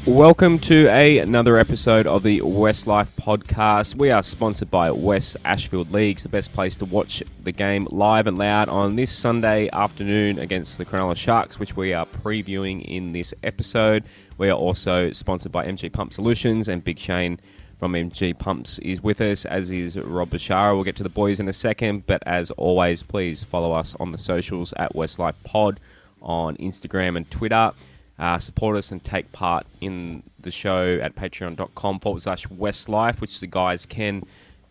Welcome to another episode of the WestsLife podcast. We are sponsored by Wests Ashfield Leagues, the best place to watch the game live and loud on this Sunday afternoon against the Cronulla Sharks, which we are previewing in this episode. We are also sponsored by MG Pump Solutions, and Big Shayne from MG Pumps is with us, as is Rob Shire. We'll get to the boys in a second, but as always, please follow us on the socials at WestsLife Pod on Instagram and Twitter. Support us and take part in the show at patreon.com/WestsLife, which the guys can.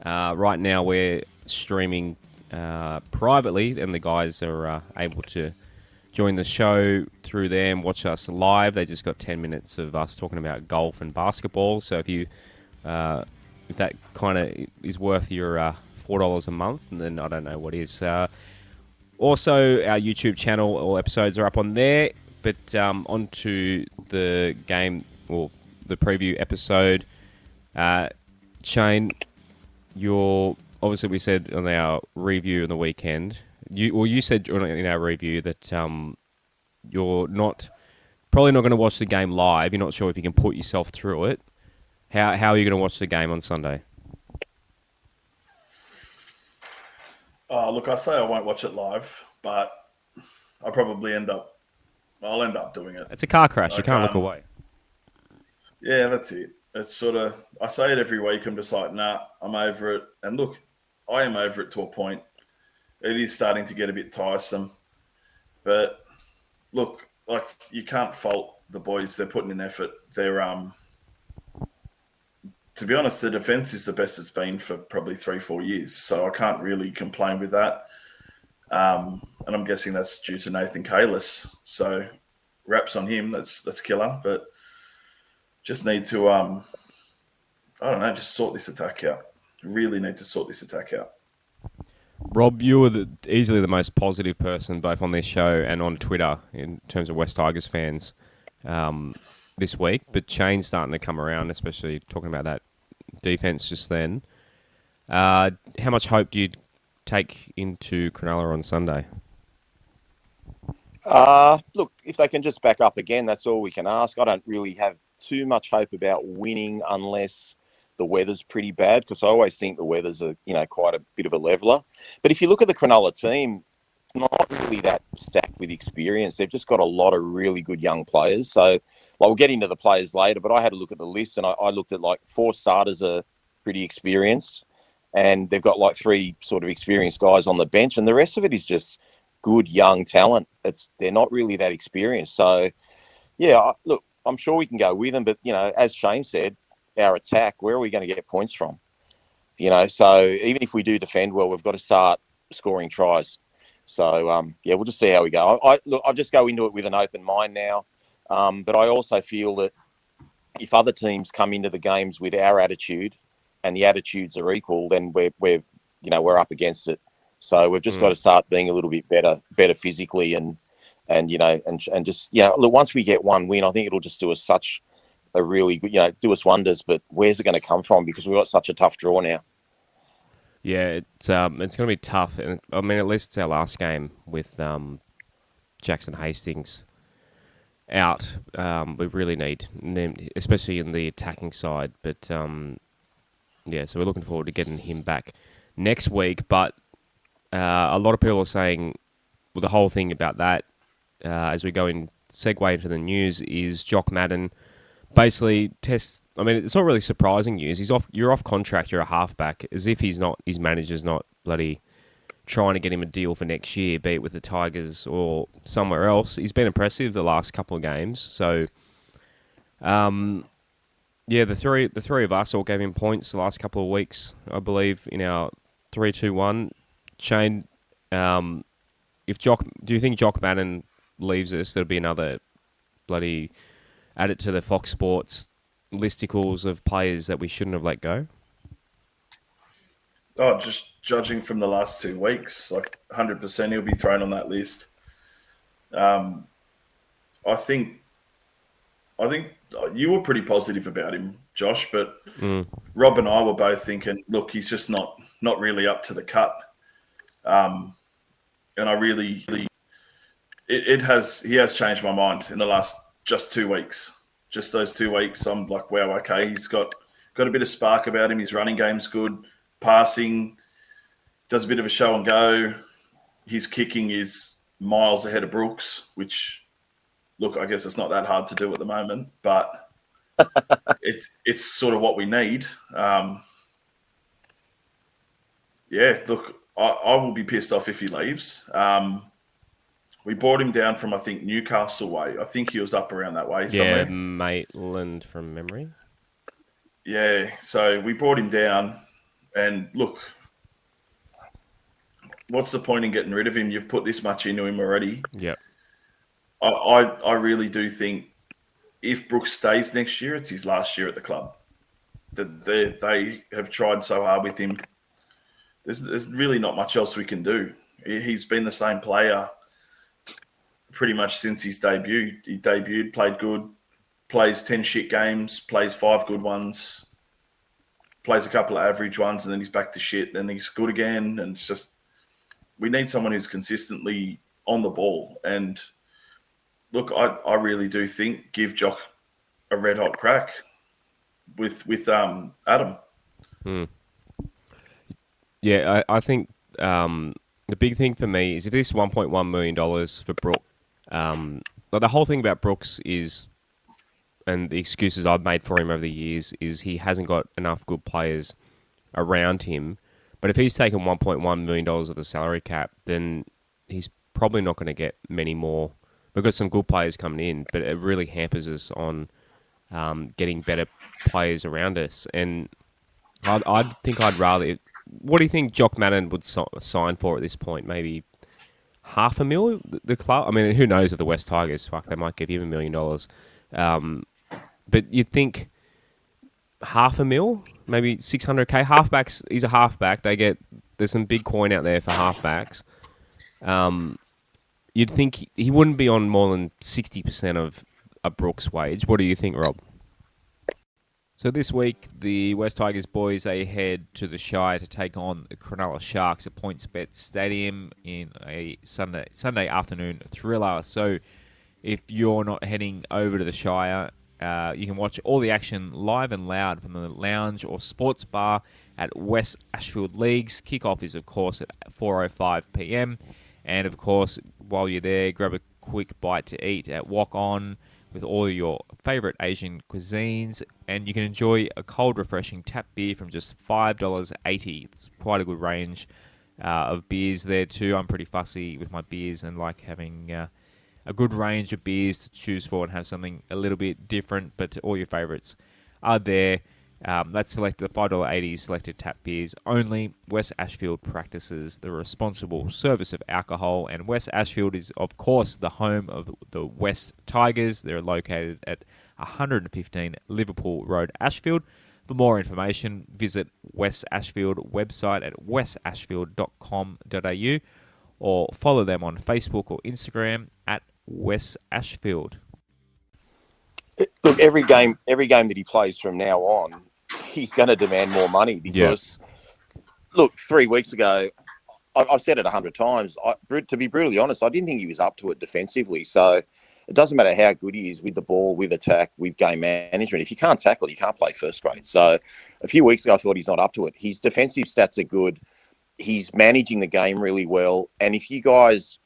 Right now we're streaming privately, and the guys are able to join the show through there and watch us live. They just got 10 minutes of us talking about golf and basketball. So if that kind of is worth your $4 a month, then I don't know what is. Also, our YouTube channel, all episodes are up on there. But on to the game, or the preview episode. Shayne, obviously we said on our review on the weekend, you said in our review that you're probably not going to watch the game live. You're not sure if you can put yourself through it. How are you going to watch the game on Sunday? Look, I say I won't watch it live, but I'll end up doing it. It's a car crash. You can't look away. Yeah, that's it. It's sort of, I say it every week. I'm just like, nah, I'm over it. And look, I am over it to a point. It is starting to get a bit tiresome. But look, like, you can't fault the boys. They're putting in effort. They're, to be honest, the defense is the best it's been for probably 3-4 years. So I can't really complain with that. And I'm guessing that's due to Nathan Kalis. So raps on him. That's killer. But just need to, I don't know, just sort this attack out. Really need to sort this attack out. Rob, you were easily the most positive person both on this show and on Twitter in terms of West Tigers fans this week. But Shayne's starting to come around, especially talking about that defense just then. How much hope do you take into Cronulla on Sunday? Look, if they can just back up again, that's all we can ask. I don't really have too much hope about winning unless the weather's pretty bad, because I always think the weather's quite a bit of a leveler. But if you look at the Cronulla team, it's not really that stacked with experience. They've just got a lot of really good young players. So, we'll get into the players later, but I had a look at the list, and I looked at 4 starters are pretty experienced, and they've got 3 sort of experienced guys on the bench, and the rest of it is just good young talent. They're not really that experienced. So, yeah, look, I'm sure we can go with them, but as Shayne said, our attack, where are we going to get points from? So even if we do defend well, we've got to start scoring tries. So we'll just see how we go. I'll just go into it with an open mind now, but I also feel that if other teams come into the games with our attitude and the attitudes are equal, then we're up against it. So we've just got to start being a little bit better physically, and just look, once we get one win, I think it'll just do us such a really good, do us wonders. But where's it going to come from? Because we've got such a tough draw now. Yeah, it's going to be tough, and I mean, at least it's our last game with Jackson Hastings out. We really need, especially in the attacking side. But so we're looking forward to getting him back next week. But a lot of people are saying, well, the whole thing about that, as we segue into the news, is Jock Madden basically tests. I mean, it's not really surprising news. You're off contract. You're a halfback, as if his manager's not bloody trying to get him a deal for next year, be it with the Tigers or somewhere else. He's been impressive the last couple of games. So, the three of us all gave him points the last couple of weeks, I believe, in our 3-2-1. Shayne, do you think Jock Madden leaves us? There'll be another bloody added to the Fox Sports listicles of players that we shouldn't have let go? Oh, just judging from the last 2 weeks, 100% he'll be thrown on that list. I think you were pretty positive about him, Josh, but Rob and I were both thinking, look, he's just not really up to the cut. And I really, he has changed my mind in the last just 2 weeks. just those 2 weeks, I'm like, wow, okay, he's got a bit of spark about him. His running game's good, passing, does a bit of a show and go. His kicking is miles ahead of Brooks, which, look, I guess it's not that hard to do at the moment, but it's sort of what we need. Yeah, look, I will be pissed off if he leaves. We brought him down from, I think, Newcastle way. I think he was up around that way somewhere. Yeah, Maitland from memory. Yeah, so we brought him down, and look, what's the point in getting rid of him? You've put this much into him already. Yep. I really do think if Brooks stays next year, it's his last year at the club. They have tried so hard with him. There's really not much else we can do. He's been the same player pretty much since his debut. He debuted, played good, plays 10 shit games, plays 5 good ones, plays a couple of average ones, and then he's back to shit. Then he's good again. And it's just, we need someone who's consistently on the ball. And look, I really do think give Jock a red hot crack with Adam. Yeah, I think the big thing for me is if this $1.1 million for Brook, the whole thing about Brooks is, and the excuses I've made for him over the years, is he hasn't got enough good players around him. But if he's taken $1.1 million of the salary cap, then he's probably not going to get many more. We've got some good players coming in, but it really hampers us on getting better players around us. And I think I'd rather... What do you think Jock Madden would sign for at this point? Maybe $500,000? The club? I mean, who knows with the West Tigers? Fuck, they might give him $1 million. But you'd think $500,000? Maybe $600K? Halfbacks, he's a halfback. There's some big coin out there for halfbacks. You'd think he wouldn't be on more than 60% of a Brooks wage. What do you think, Rob? So this week, the West Tigers boys, they head to the Shire to take on the Cronulla Sharks at PointsBet Stadium in a Sunday afternoon thriller. So if you're not heading over to the Shire, you can watch all the action live and loud from the lounge or sports bar at Wests Ashfield Leagues. Kickoff is, of course, at 4:05 p.m. And, of course, while you're there, grab a quick bite to eat at Walk On with all your favourite Asian cuisines, and you can enjoy a cold, refreshing tap beer from just $5.80. It's quite a good range of beers there too. I'm pretty fussy with my beers and like having a good range of beers to choose for and have something a little bit different, but all your favourites are there. That's selected, the $5.80 selected tap beers only. Wests Ashfield practices the responsible service of alcohol, and Wests Ashfield is, of course, the home of the Wests Tigers. They're located at 115 Liverpool Road, Ashfield. For more information, visit Wests Ashfield website at westashfield.com.au or follow them on Facebook or Instagram at Wests Ashfield. Look, every game that he plays from now on, he's going to demand more money because, Look, 3 weeks ago, I've said it 100 times. To be brutally honest, I didn't think he was up to it defensively. So it doesn't matter how good he is with the ball, with attack, with game management. If you can't tackle, you can't play first grade. So a few weeks ago, I thought he's not up to it. His defensive stats are good. He's managing the game really well. And if you guys,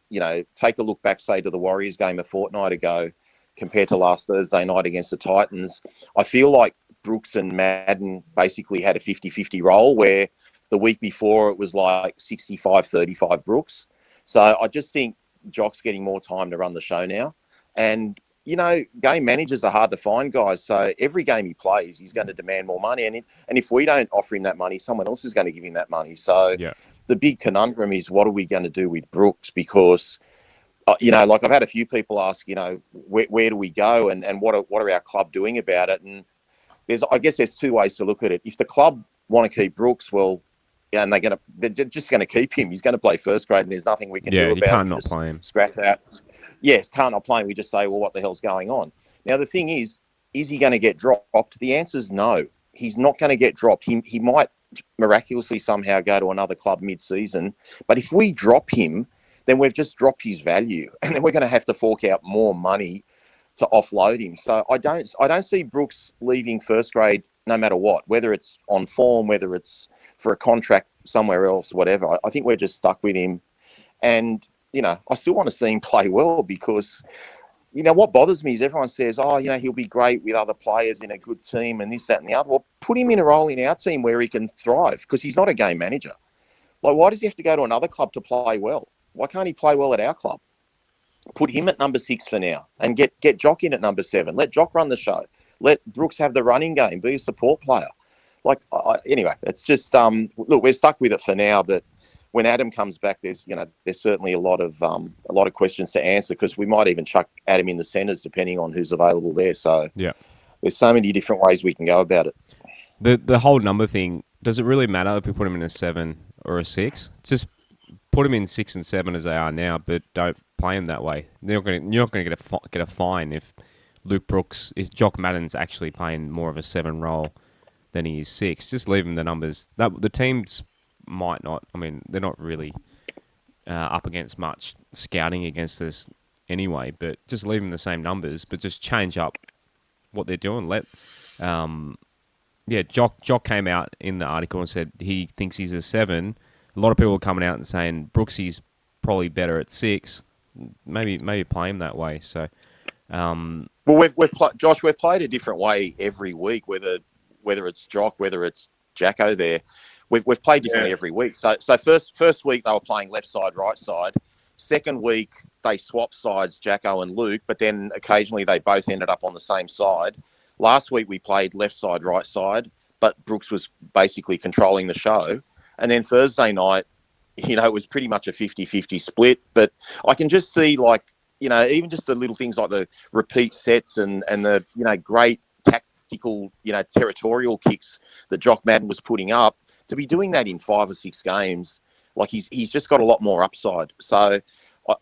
take a look back, say, to the Warriors game a fortnight ago, compared to last Thursday night against the Titans, I feel like Brooks and Madden basically had a 50-50 role where the week before it was like 65-35 Brooks. So I just think Jock's getting more time to run the show now. And, game managers are hard to find, guys. So every game he plays, he's going to demand more money. And if we don't offer him that money, someone else is going to give him that money. So the big conundrum is, what are we going to do with Brooks? Because like I've had a few people ask, where do we go and what are our club doing about it? And I guess there's two ways to look at it. If the club want to keep Brooks, well, and they're just going to keep him. He's going to play first grade, and there's nothing we can do about it. Yeah, you can't not play him. Scratch that. Yes, can't not play him. We just say, well, what the hell's going on? Now, the thing is he going to get dropped? The answer is no. He's not going to get dropped. He might miraculously somehow go to another club mid-season, but if we drop him, then we've just dropped his value, and then we're going to have to fork out more money to offload him. So I don't see Brooks leaving first grade no matter what, whether it's on form, whether it's for a contract somewhere else, whatever. I think we're just stuck with him. And, I still want to see him play well because, what bothers me is everyone says, oh, he'll be great with other players in a good team and this, that, and the other. Well, put him in a role in our team where he can thrive because he's not a game manager. Like, why does he have to go to another club to play well? Why can't he play well at our club? Put him at number 6 for now and get Jock in at number 7. Let Jock run the show. Let Brooks have the running game, be a support player. Anyway, it's just, look, we're stuck with it for now, but when Adam comes back, there's certainly a lot of questions to answer because we might even chuck Adam in the centres depending on who's available there. So yeah, there's so many different ways we can go about it. The whole number thing, does it really matter if we put him in a 7 or a 6? Just put him in 6 and 7 as they are now, but don't play him that way. You're not going to get a fine if if Jock Madden's actually playing more of a 7 role than he is 6. Just leave him the numbers. The teams might not. I mean, they're not really up against much scouting against us anyway. But just leave them the same numbers, but just change up what they're doing. Jock came out in the article and said he thinks he's a 7. A lot of people are coming out and saying Brooksy's probably better at 6. Maybe play him that way. So, well, Josh, we've played a different way every week. Whether it's Jock, whether it's Jacko, there, we've played differently every week. So first week they were playing left side, right side. Second week they swapped sides, Jacko and Luke, but then occasionally they both ended up on the same side. Last week we played left side, right side, but Brooks was basically controlling the show. And then Thursday night, it was pretty much a 50-50 split. But I can just see, even just the little things like the repeat sets and the, great tactical, territorial kicks that Jock Madden was putting up, to be doing that in 5 or 6 games, he's just got a lot more upside. So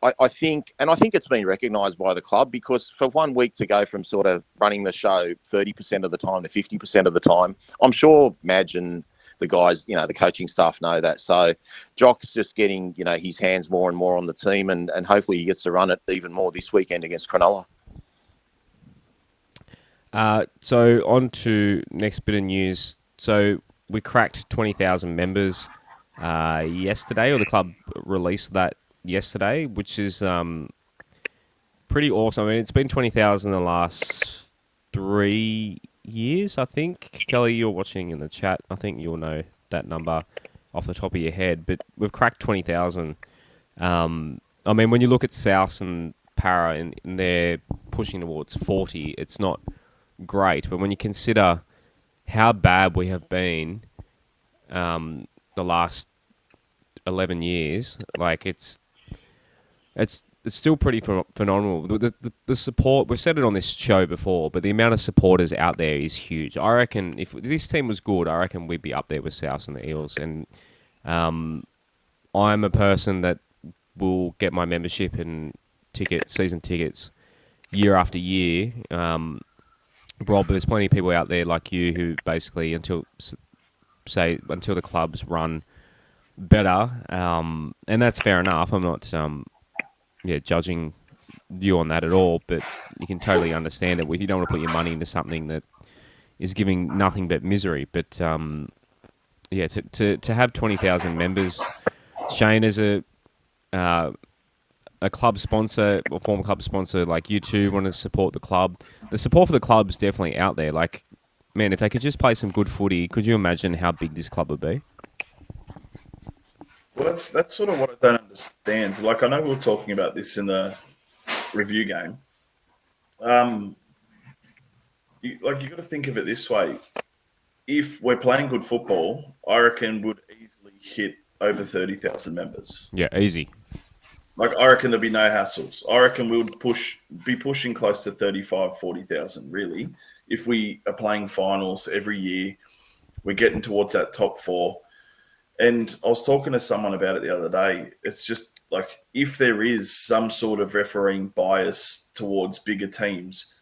I think it's been recognised by the club because for 1 week to go from sort of running the show 30% of the time to 50% of the time, I'm sure Madge and the guys, the coaching staff know that. So Jock's just getting, his hands more and more on the team and hopefully he gets to run it even more this weekend against Cronulla. So on to next bit of news. So we cracked 20,000 members yesterday, or the club released that yesterday, which is pretty awesome. I mean, it's been 20,000 the last 3 years, I think. Kelly, you're watching in the chat. I think you'll know that number off the top of your head, but we've cracked 20,000. I mean, when you look at South and Para and they're pushing towards 40, it's not great, but when you consider how bad we have been the last 11 years, it's still pretty phenomenal. The support, we've said it on this show before, but the amount of supporters out there is huge. I reckon if this team was good, I reckon we'd be up there with South and the Eels. And I'm a person that will get my membership and season tickets year after year. Rob, there's plenty of people out there like you who basically until the clubs run better, and that's fair enough. I'm not judging you on that at all, but you can totally understand it if you don't want to put your money into something that is giving nothing but misery. But to have 20,000 members, Shayne, as a club sponsor or former club sponsor like you two want to support the club. The support for the club's definitely out there. Man, if they could just play some good footy, could you imagine how big this club would be? Well, that's sort of what I don't understand. I know we were talking about this in the review game. You got to think of it this way. If we're playing good football, I reckon would easily hit over 30,000 members. Yeah, easy. I reckon there'd be no hassles. I reckon we would be pushing close to 35, 40,000, really. If we are playing finals every year, we're getting towards that top 4. And I was talking to someone about it the other day. It's just if there is some sort of refereeing bias towards bigger teams,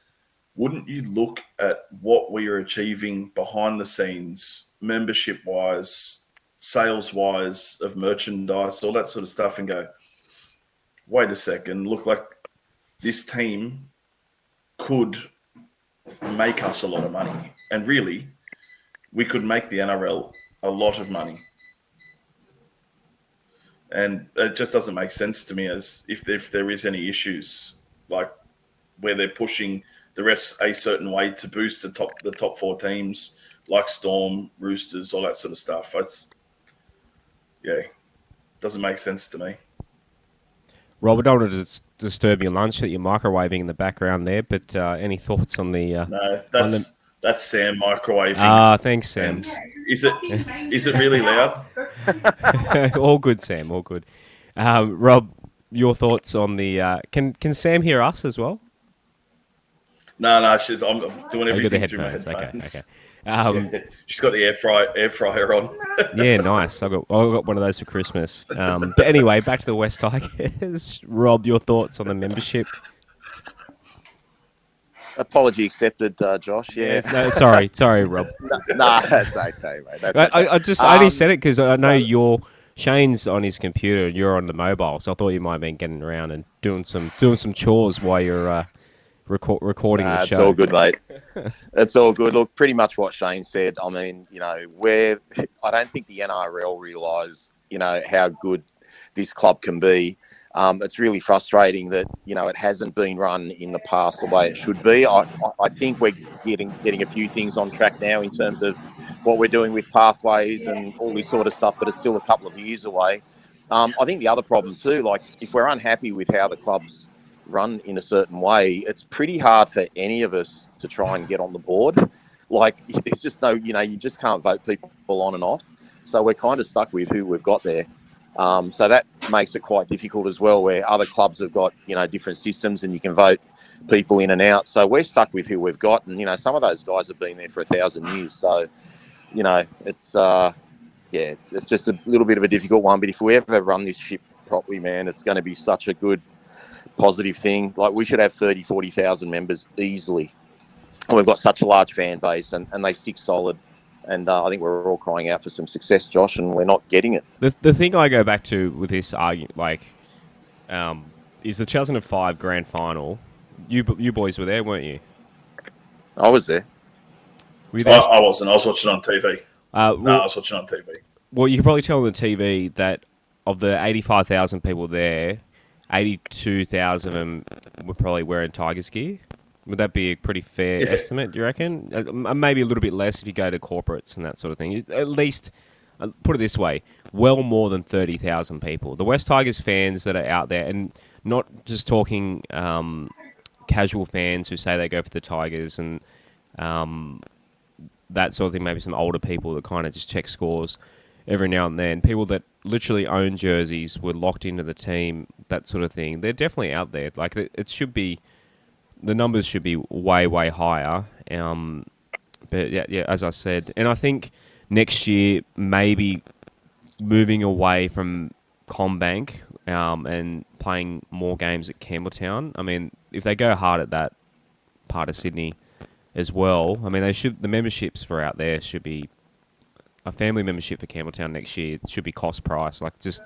wouldn't you look at what we are achieving behind the scenes, membership-wise, sales-wise, of merchandise, all that sort of stuff, and go, wait a second, look like this team could make us a lot of money. And really, we could make the NRL a lot of money. And it just doesn't make sense to me as if there is any issues, like where they're pushing the refs a certain way to boost the top four teams, like Storm, Roosters, all that sort of stuff. Doesn't make sense to me. Rob, I don't want to disturb your lunch that you're microwaving in the background there, but any thoughts on the... No, that's Sam microwaving. Thanks, Sam. And is it really loud? All good, Sam, all good. Rob, your thoughts on the... Can Sam hear us as well? No, I'm doing everything through my headphones. Okay. She's got the air fryer on. Yeah, nice. I got one of those for Christmas. But anyway, back to the West Tigers. Rob, your thoughts on the membership? Apology accepted, Josh. Yeah. No, sorry, Rob. No, that's okay, mate. That's okay. I only said it because I know Shayne's on his computer and you're on the mobile, so I thought you might have been getting around and doing some chores while you're recording the show. It's all good, mate. It's all good. Look, pretty much what Shayne said. I mean, I don't think the NRL realise, how good this club can be. It's really frustrating that, it hasn't been run in the past the way it should be. I think we're getting a few things on track now in terms of what we're doing with pathways and all this sort of stuff, but it's still a couple of years away. I think the other problem too, like if we're unhappy with how the club's run in a certain way, it's pretty hard for any of us to try and get on the board. Like there's just no, you just can't vote people on and off. So we're kind of stuck with who we've got there. So that makes it quite difficult as well, where other clubs have got, different systems and you can vote people in and out. So we're stuck with who we've got. And, some of those guys have been there for 1,000 years. So, it's just a little bit of a difficult one. But if we ever run this ship properly, man, it's going to be such a good, positive thing. Like we should have 30, 40,000 members easily. And we've got such a large fan base and they stick solid. And I think we're all crying out for some success, Josh, and we're not getting it. The thing I go back to with this argument, is the 2005 grand final. You boys were there, weren't you? I was there. Were you there? I wasn't. I was watching on TV. I was watching on TV. Well, you can probably tell on the TV that of the 85,000 people there, 82,000 of them were probably wearing Tigers gear. Would that be a pretty fair estimate, do you reckon? Maybe a little bit less if you go to corporates and that sort of thing. At least, put it this way, well more than 30,000 people. The West Tigers fans that are out there, and not just talking casual fans who say they go for the Tigers and that sort of thing, maybe some older people that kind of just check scores every now and then. People that literally own jerseys, were locked into the team, that sort of thing. They're definitely out there. Like, it should be... The numbers should be way, way higher. But yeah, as I said, and I think next year maybe moving away from CommBank and playing more games at Campbelltown. I mean, if they go hard at that part of Sydney as well, I mean, the memberships for out there should be a family membership for Campbelltown next year. It should be cost price. Like, just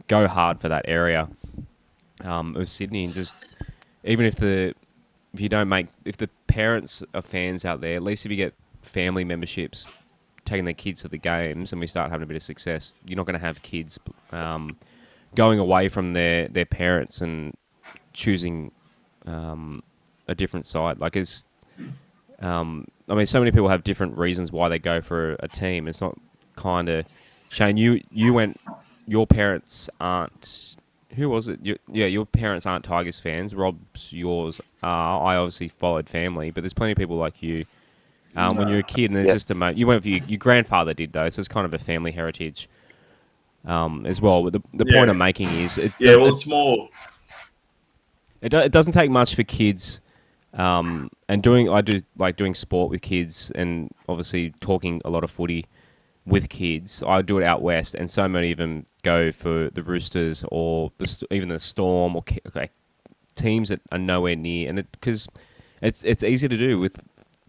go hard for that area of Sydney, and just even if the parents are fans out there, at least if you get family memberships taking their kids to the games and we start having a bit of success, you're not going to have kids going away from their parents and choosing a different side. Like, it's... I mean, so many people have different reasons why they go for a team. It's not kind of... Shayne, you went... Your parents aren't... Who was it? Your parents aren't Tigers fans. Rob's yours are. I obviously followed family, but there's plenty of people like you. When you're a kid, and there's just a... You went for your grandfather did, though, so it's kind of a family heritage as well. But the point I'm making is... It's more... It doesn't take much for kids... and I do like doing sport with kids, and obviously talking a lot of footy with kids. I do it out west, and so many of them go for the Roosters or even the Storm or teams that are nowhere near. And because it's easy to do with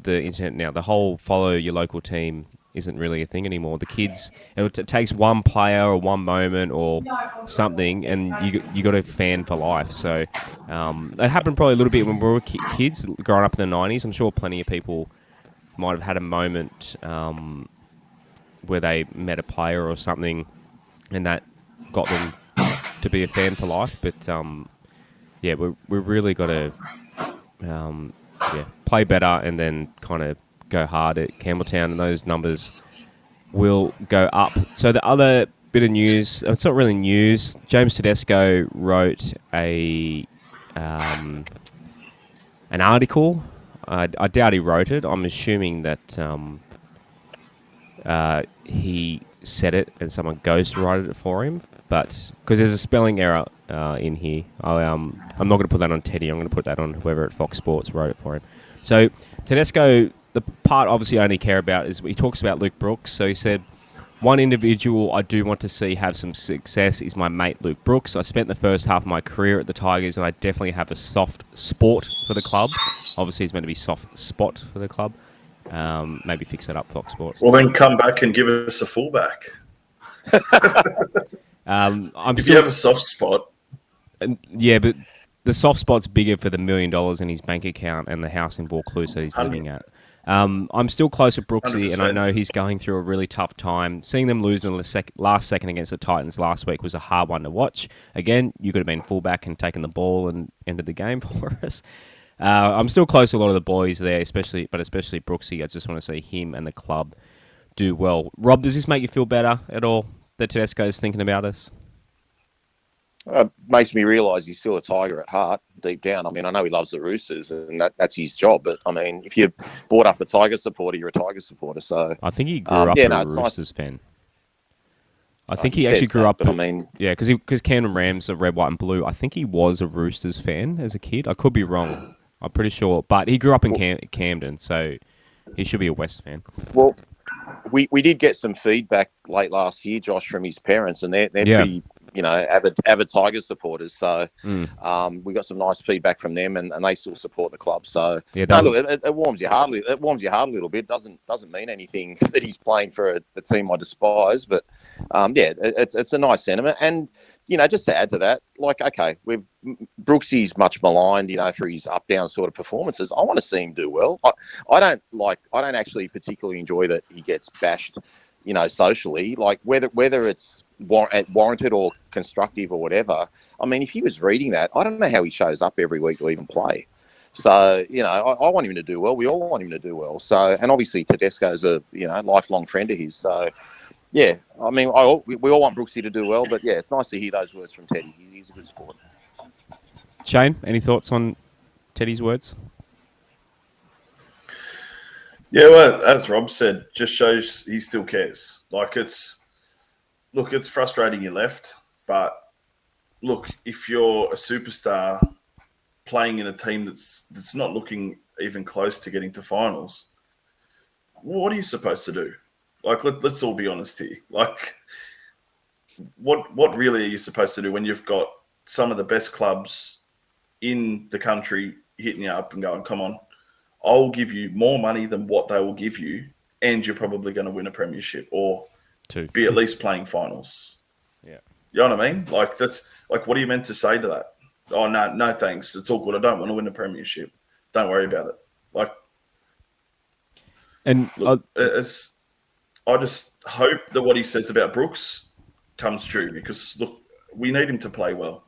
the internet now, the whole follow your local team isn't really a thing anymore. The kids, it takes one player or one moment or something, and you got a fan for life. So that happened probably a little bit when we were kids growing up in the 90s. I'm sure plenty of people might have had a moment where they met a player or something, and that got them to be a fan for life. But yeah, we really got to play better and then kind of go hard at Campbelltown, and those numbers will go up. So the other bit of news, it's not really news. James Tedesco wrote an article. I doubt he wrote it. I'm assuming that he said it and someone ghostwrote it for him. But because there's a spelling error in here, I'm not going to put that on Teddy. I'm going to put that on whoever at Fox Sports wrote it for him. So Tedesco, the part obviously I only care about is he talks about Luke Brooks. So he said, one individual I do want to see have some success is my mate Luke Brooks. I spent the first half of my career at the Tigers, and I definitely have a soft spot for the club. Obviously, he's meant to be soft spot for the club. Maybe fix that up, Fox Sports. Well, then come back and give us a fullback. If you have a soft spot. Yeah, but the soft spot's bigger for the $1 million in his bank account and the house in Vaucluse that he's living at. I'm still close with Brooksy, 100%. And I know he's going through a really tough time. Seeing them lose in the last second against the Titans last week was a hard one to watch. Again, you could have been fullback and taken the ball and ended the game for us. I'm still close to a lot of the boys there, especially Brooksy. I just want to see him and the club do well. Rob, does this make you feel better at all that Tedesco's thinking about us? Makes me realise he's still a Tiger at heart, deep down. I mean, I know he loves the Roosters, and that's his job. But I mean, if you brought up a Tiger supporter, you're a Tiger supporter. So I think he grew up a Roosters fan. I think he actually grew up. But I mean, yeah, because Camden Rams are red, white, and blue. I think he was a Roosters fan as a kid. I could be wrong. I'm pretty sure, but he grew up in Camden, so he should be a West fan. Well, we did get some feedback late last year, Josh, from his parents, and they're pretty, avid Tigers supporters. So we got some nice feedback from them, and they still support the club. So look, it warms your heart. It warms your heart a little bit. Doesn't mean anything that he's playing for a team I despise, but it's a nice sentiment. And just to add to that, like, okay, Brooksy's much maligned, for his up down sort of performances. I want to see him do well. I don't actually particularly enjoy that he gets bashed, socially. Like whether it's warranted or constructive or whatever. I mean, if he was reading that, I don't know how he shows up every week to even play. So, I want him to do well. We all want him to do well. So, and obviously Tedesco's a, lifelong friend of his. So, yeah, I mean, we all want Brooksy to do well, but yeah, it's nice to hear those words from Teddy. He's a good sport. Shayne, any thoughts on Teddy's words? Yeah, well, as Rob said, just shows he still cares. Like, it's frustrating he left, but look, if you're a superstar playing in a team that's not looking even close to getting to finals, what are you supposed to do? Like, let's all be honest here. Like, what really are you supposed to do when you've got some of the best clubs in the country hitting you up and going, come on, I'll give you more money than what they will give you, and you're probably going to win a premiership or be at least playing finals. Yeah. You know what I mean? Like, that's like, what are you meant to say to that? Oh, no, thanks. It's all good. I don't want to win a premiership. Don't worry about it. Like, and look, I just hope that what he says about Brooks comes true, because look, we need him to play well.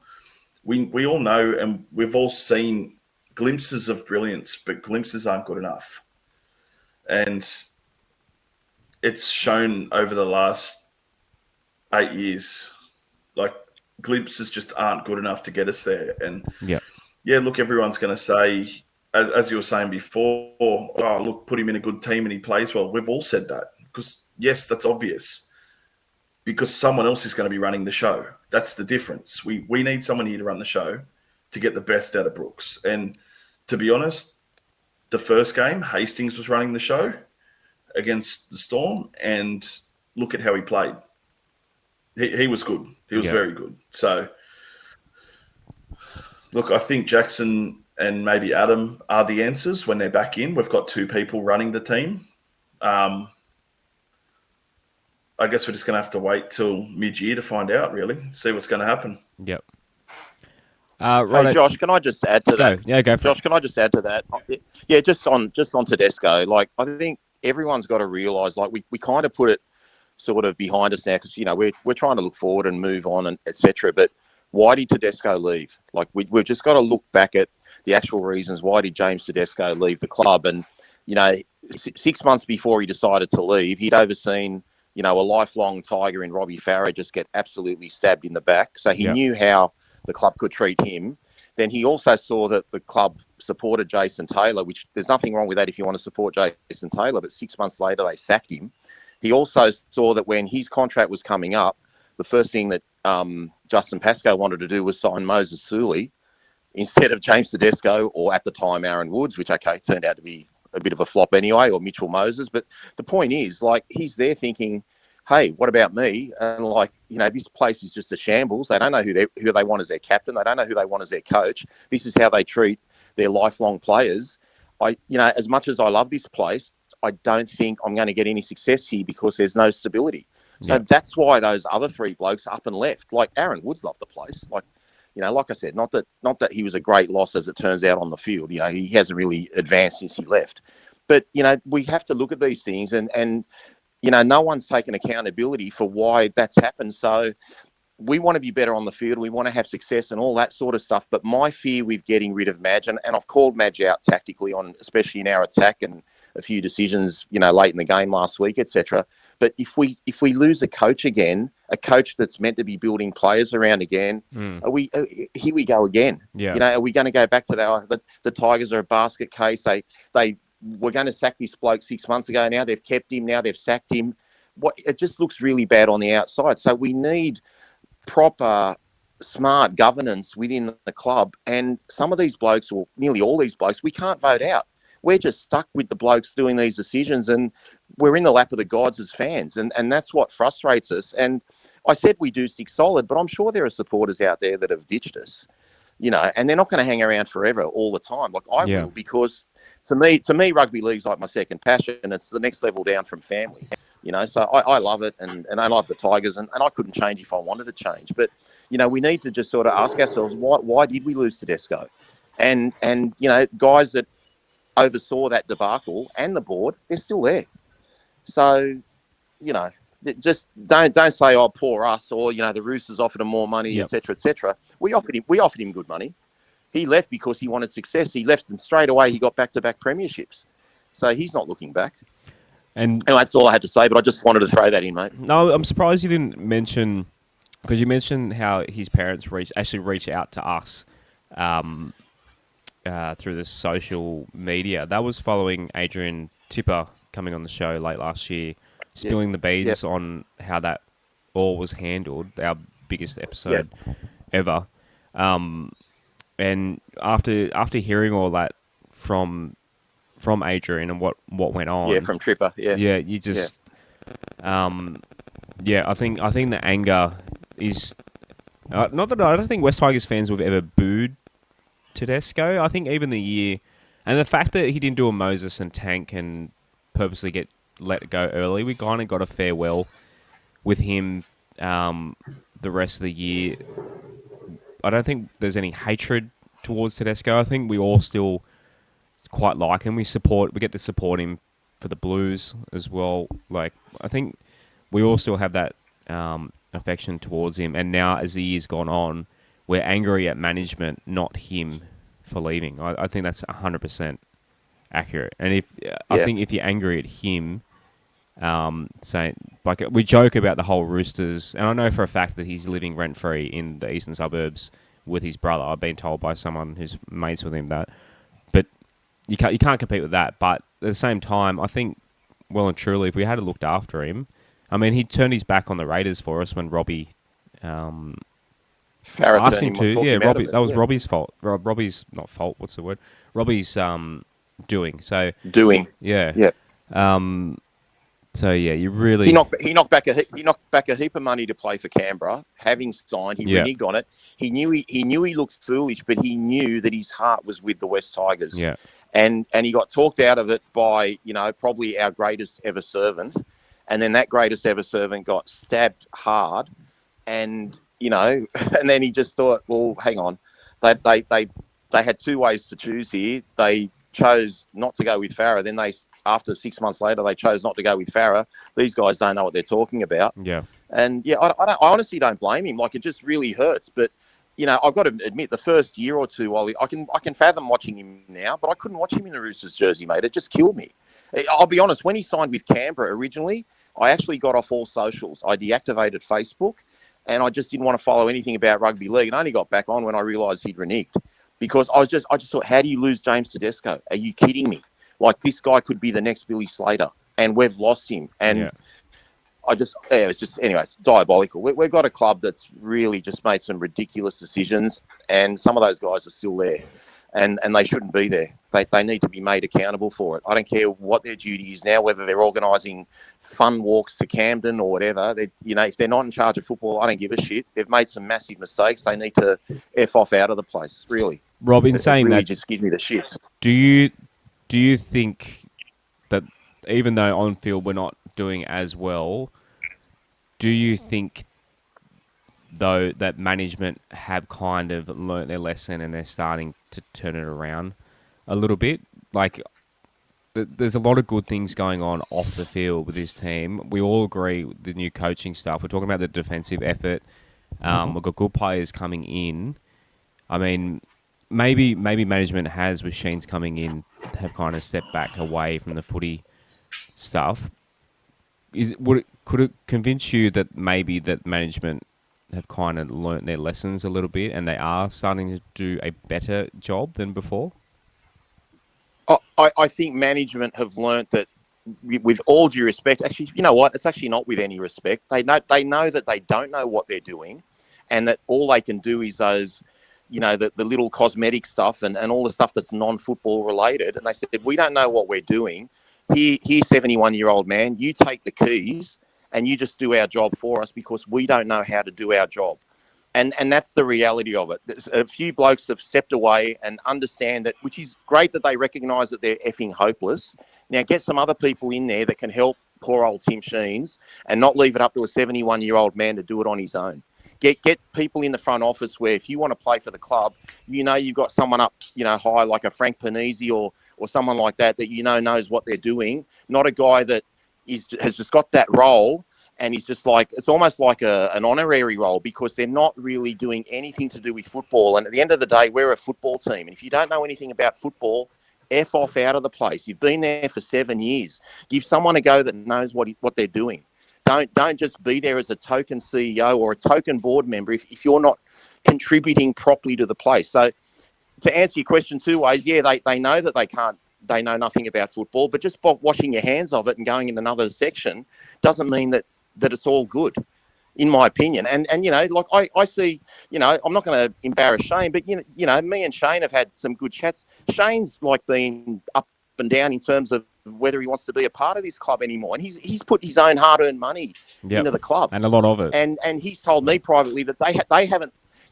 We all know, and we've all seen glimpses of brilliance, but glimpses aren't good enough. And it's shown over the last 8 years, like, glimpses just aren't good enough to get us there. And look, everyone's going to say, as you were saying before, oh, look, put him in a good team and he plays well. We've all said that, because yes, that's obvious, because someone else is going to be running the show. That's the difference. We need someone here to run the show to get the best out of Brooks. And to be honest, the first game, Hastings was running the show against the Storm, and look at how he played. He was good. He was very good. So, look, I think Jackson and maybe Adam are the answers when they're back in. We've got two people running the team. I guess we're just going to have to wait till mid-year to find out, really, see what's going to happen. Yep. Hey, Josh, can I just add to that? Yeah, go for Josh, it. can I just add to that? Yeah, just on Tedesco. Like, I think everyone's got to realise, like, we kind of put it sort of behind us now because, you know, we're trying to look forward and move on and etc. But why did Tedesco leave? Like, we've just got to look back at the actual reasons. Why did James Tedesco leave the club? And, you know, 6 months before he decided to leave, he'd overseen, you know, a lifelong Tiger in Robbie Farah just get absolutely stabbed in the back. So he knew how the club could treat him. Then he also saw that the club supported Jason Taylor, which there's nothing wrong with that if you want to support Jason Taylor, but 6 months later they sacked him. He also saw that when his contract was coming up, the first thing that Justin Pascoe wanted to do was sign Moses Suley instead of James Tedesco, or at the time Aaron Woods, which, okay, turned out to be a bit of a flop anyway, or Mitchell Moses. But the point is, like, he's there thinking, hey, what about me? And, like, you know, this place is just a shambles. They don't know who they want as their captain. They don't know who they want as their coach. This is how they treat their lifelong players. You know, as much as I love this place, I don't think I'm going to get any success here because there's no stability. So that's why those other three blokes up and left. Like, Aaron Woods loved the place. Like, you know, like I said, not that he was a great loss as it turns out on the field. You know, he hasn't really advanced since he left. But, you know, we have to look at these things and you know, no one's taken accountability for why that's happened. So we want to be better on the field. We want to have success and all that sort of stuff. But my fear with getting rid of Madge, and I've called Madge out tactically on, especially in our attack and a few decisions, you know, late in the game last week, etc. But if we lose a coach again, a coach that's meant to be building players around again, here we go again. Yeah. You know, are we going to go back to the Tigers are a basket case? They were going to sack this bloke 6 months ago. Now they've kept him. Now they've sacked him. It just looks really bad on the outside. So we need proper, smart governance within the club. And some of these blokes, or nearly all these blokes, we can't vote out. We're just stuck with the blokes doing these decisions, and we're in the lap of the gods as fans. And that's what frustrates us. And I said we do stick solid, but I'm sure there are supporters out there that have ditched us, you know, and they're not going to hang around forever all the time. Like I will, because to me, rugby league's like my second passion. It's the next level down from family, you know. So I love it, and I love the Tigers, and I couldn't change if I wanted to change. But, you know, we need to just sort of ask ourselves, why did we lose Tedesco? And you know, guys that oversaw that debacle and the board, they're still there. So, you know, just don't say, oh, poor us, or, you know, the Roosters offered him more money, etc., etc. We offered him good money. He left because he wanted success. He left, and straight away he got back-to-back premierships. So he's not looking back. And that's all I had to say, but I just wanted to throw that in, mate. No, I'm surprised you didn't mention, because you mentioned how his parents actually reached out to us through the social media. That was following Adrian Tipper coming on the show late last year, spilling the beans on how that all was handled, our biggest episode ever. And after hearing all that from Adrian and what went on, from Tripper, you just, I think the anger is not that I don't think West Tigers fans have ever booed Tedesco. I think even the year, and the fact that he didn't do a Moses and Tank and purposely get let go early, we kind of got a farewell with him the rest of the year. I don't think there's any hatred towards Tedesco. I think we all still quite like him. We get to support him for the Blues as well. Like, I think we all still have that affection towards him. And now, as the year's gone on, we're angry at management, not him, for leaving. I think that's 100% accurate. And I think if you're angry at him, saying, like, we joke about the whole Roosters, and I know for a fact that he's living rent-free in the eastern suburbs with his brother. I've been told by someone who's mates with him that. But you can't compete with that. But at the same time, I think, well and truly, if we had looked after him, I mean, he turned his back on the Raiders for us when Robbie asked him to. Yeah, Robbie, that was Robbie's fault. Robbie's not fault. What's the word? Robbie's doing. So yeah. So yeah, you really he knocked back a heap of money to play for Canberra. Having signed, he reneged on it. He knew he looked foolish, but he knew that his heart was with the West Tigers. Yeah, and he got talked out of it by, you know, probably our greatest ever servant. and then that greatest ever servant got stabbed hard, and and then he just thought, well, hang on, they had two ways to choose here. They chose not to go with Farah. Then after 6 months later, they chose not to go with Farah. These guys don't know what they're talking about. Yeah. And yeah, I honestly don't blame him. Like, it just really hurts. But I've got to admit, the first year or two, Ollie, I can fathom watching him now, but I couldn't watch him in the Roosters jersey, mate. It just killed me. I'll be honest. When he signed with Canberra originally, I actually got off all socials. I deactivated Facebook, and I just didn't want to follow anything about rugby league. And I only got back on when I realised he'd reneged, because I just thought, how do you lose James Tedesco? Are you kidding me? Like, this guy could be the next Billy Slater, and we've lost him. And Yeah. anyway, it's diabolical. We've got a club that's really just made some ridiculous decisions, and some of those guys are still there, and they shouldn't be there. They need to be made accountable for it. I don't care what their duty is now, whether they're organising fun walks to Camden or whatever. If they're not in charge of football, I don't give a shit. They've made some massive mistakes. They need to F off out of the place, really. Rob, in saying really that, just gives me the shit. do you think that even though on field we're not doing as well, do you think though that management have kind of learnt their lesson and they're starting to turn it around a little bit? Like, there's a lot of good things going on off the field with this team. We all agree with the new coaching stuff. We're talking about the defensive effort. We've got good players coming in. I mean, maybe management has, with Shayne's coming in, have kind of stepped back away from the footy stuff. Could it convince you that maybe that management have kind of learnt their lessons a little bit and they are starting to do a better job than before? I think management have learnt that, with all due respect, actually, you know what? It's actually not with any respect. They know that they don't know what they're doing, and that all they can do is those, the little cosmetic stuff and all the stuff that's non-football related. And they said, we don't know what we're doing. Here, 71-year-old man, you take the keys and you just do our job for us, because we don't know how to do our job. And that's the reality of it. A few blokes have stepped away and understand that, which is great that they recognise that they're effing hopeless. Now get some other people in there that can help poor old Tim Sheens, and not leave it up to a 71-year-old man to do it on his own. Get people in the front office where, if you want to play for the club, you've got someone up, high, like a Frank Panisi or someone like that knows what they're doing. Not a guy that has just got that role, and he's just like, it's almost like an honorary role, because they're not really doing anything to do with football. And at the end of the day, we're a football team. And if you don't know anything about football, F off out of the place. You've been there for 7 years. Give someone a go that knows what they're doing. Don't just be there as a token CEO or a token board member if you're not contributing properly to the place. So to answer your question two ways, yeah, they know that they know nothing about football, but just by washing your hands of it and going in another section doesn't mean that it's all good, in my opinion. And like I see, I'm not going to embarrass Shayne, but me and Shayne have had some good chats. Shayne's like been up and down in terms of whether he wants to be a part of this club anymore, and he's put his own hard-earned money into the club, and a lot of it. And he's told me privately that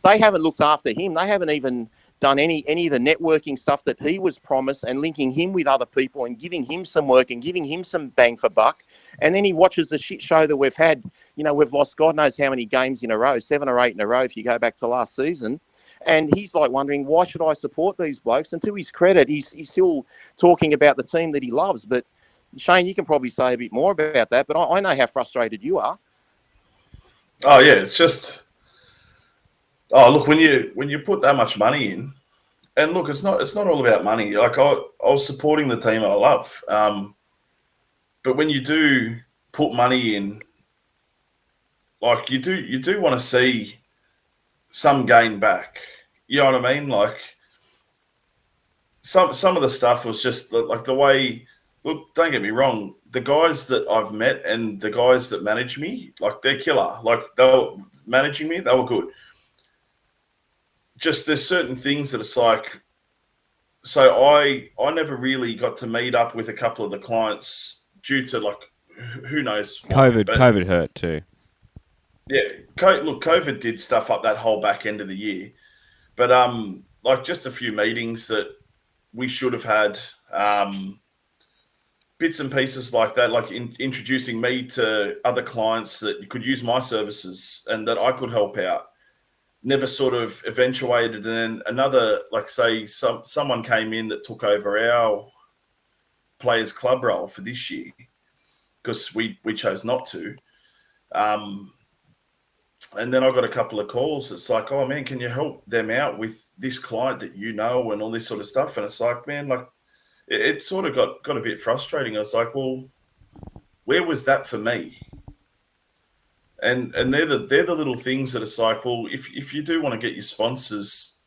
they haven't looked after him. They haven't even done any of the networking stuff that he was promised, and linking him with other people and giving him some work and giving him some bang for buck. And then he watches the shit show that we've had. We've lost God knows how many games in a row, 7 or 8 in a row if you go back to last season. And he's like wondering, why should I support these blokes? And to his credit, he's still talking about the team that he loves. But Shayne, you can probably say a bit more about that, but I know how frustrated you are. Oh yeah, it's just, look, when you put that much money in, and look, it's not all about money. Like, I was supporting the team I love, but when you do put money in, like, you do want to see some gain back. You know what I mean? Like, some of the stuff was just like the way. Look, don't get me wrong. The guys that I've met and the guys that manage me, like, they're killer. Like, they were managing me, they were good. Just there's certain things that it's like. So I never really got to meet up with a couple of the clients due to, like, who knows why. COVID hurt too. Yeah, look, COVID did stuff up that whole back end of the year, but like, just a few meetings that we should have had. bits and pieces like that, like introducing me to other clients that could use my services and that I could help out, never sort of eventuated. And then another, like say, someone came in that took over our players club role for this year because we chose not to. And then I got a couple of calls. It's like, oh man, can you help them out with this client that you know and all this sort of stuff? And it's like, man, like it sort of got a bit frustrating. I was like, well, where was that for me? And they're the little things that it's like, well, if you do want to get your sponsors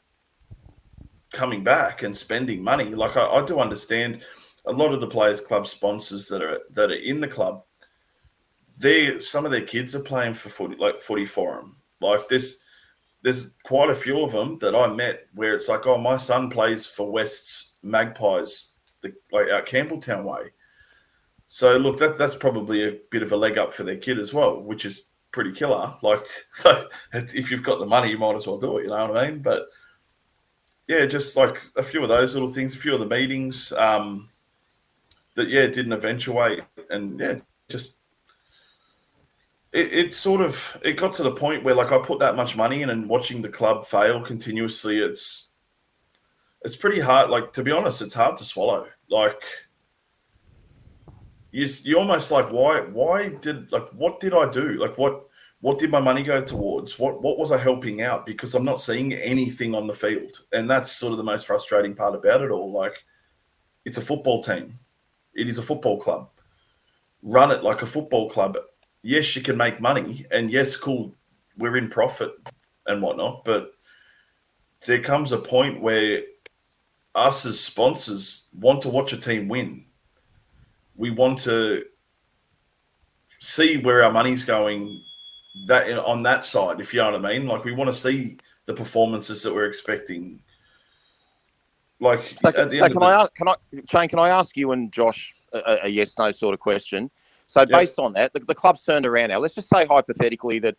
coming back and spending money, like I do understand a lot of the players club sponsors that are in the club, some of their kids are playing for footy for them. Like there's quite a few of them that I met where it's like, oh, my son plays for Wests Magpies, like out Campbelltown way. So look, that's probably a bit of a leg up for their kid as well, which is pretty killer. Like if you've got the money, you might as well do it. You know what I mean? But yeah, just like a few of those little things, a few of the meetings that didn't eventuate, and just. It got to the point where like I put that much money in, and watching the club fail continuously, it's pretty hard. Like, to be honest, it's hard to swallow. Like you almost like, what did I do? Like what did my money go towards? What was I helping out? Because I'm not seeing anything on the field. And that's sort of the most frustrating part about it all. Like, it's a football team. It is a football club. Run it like a football club. Yes, you can make money, and yes, cool, we're in profit and whatnot, but there comes a point where us as sponsors want to watch a team win. We want to see where our money's going on that side, if you know what I mean. Like, we want to see the performances that we're expecting. Like, Shayne, can I ask you and Josh a yes/no sort of question? So based on that, the club's turned around now. Let's just say hypothetically that,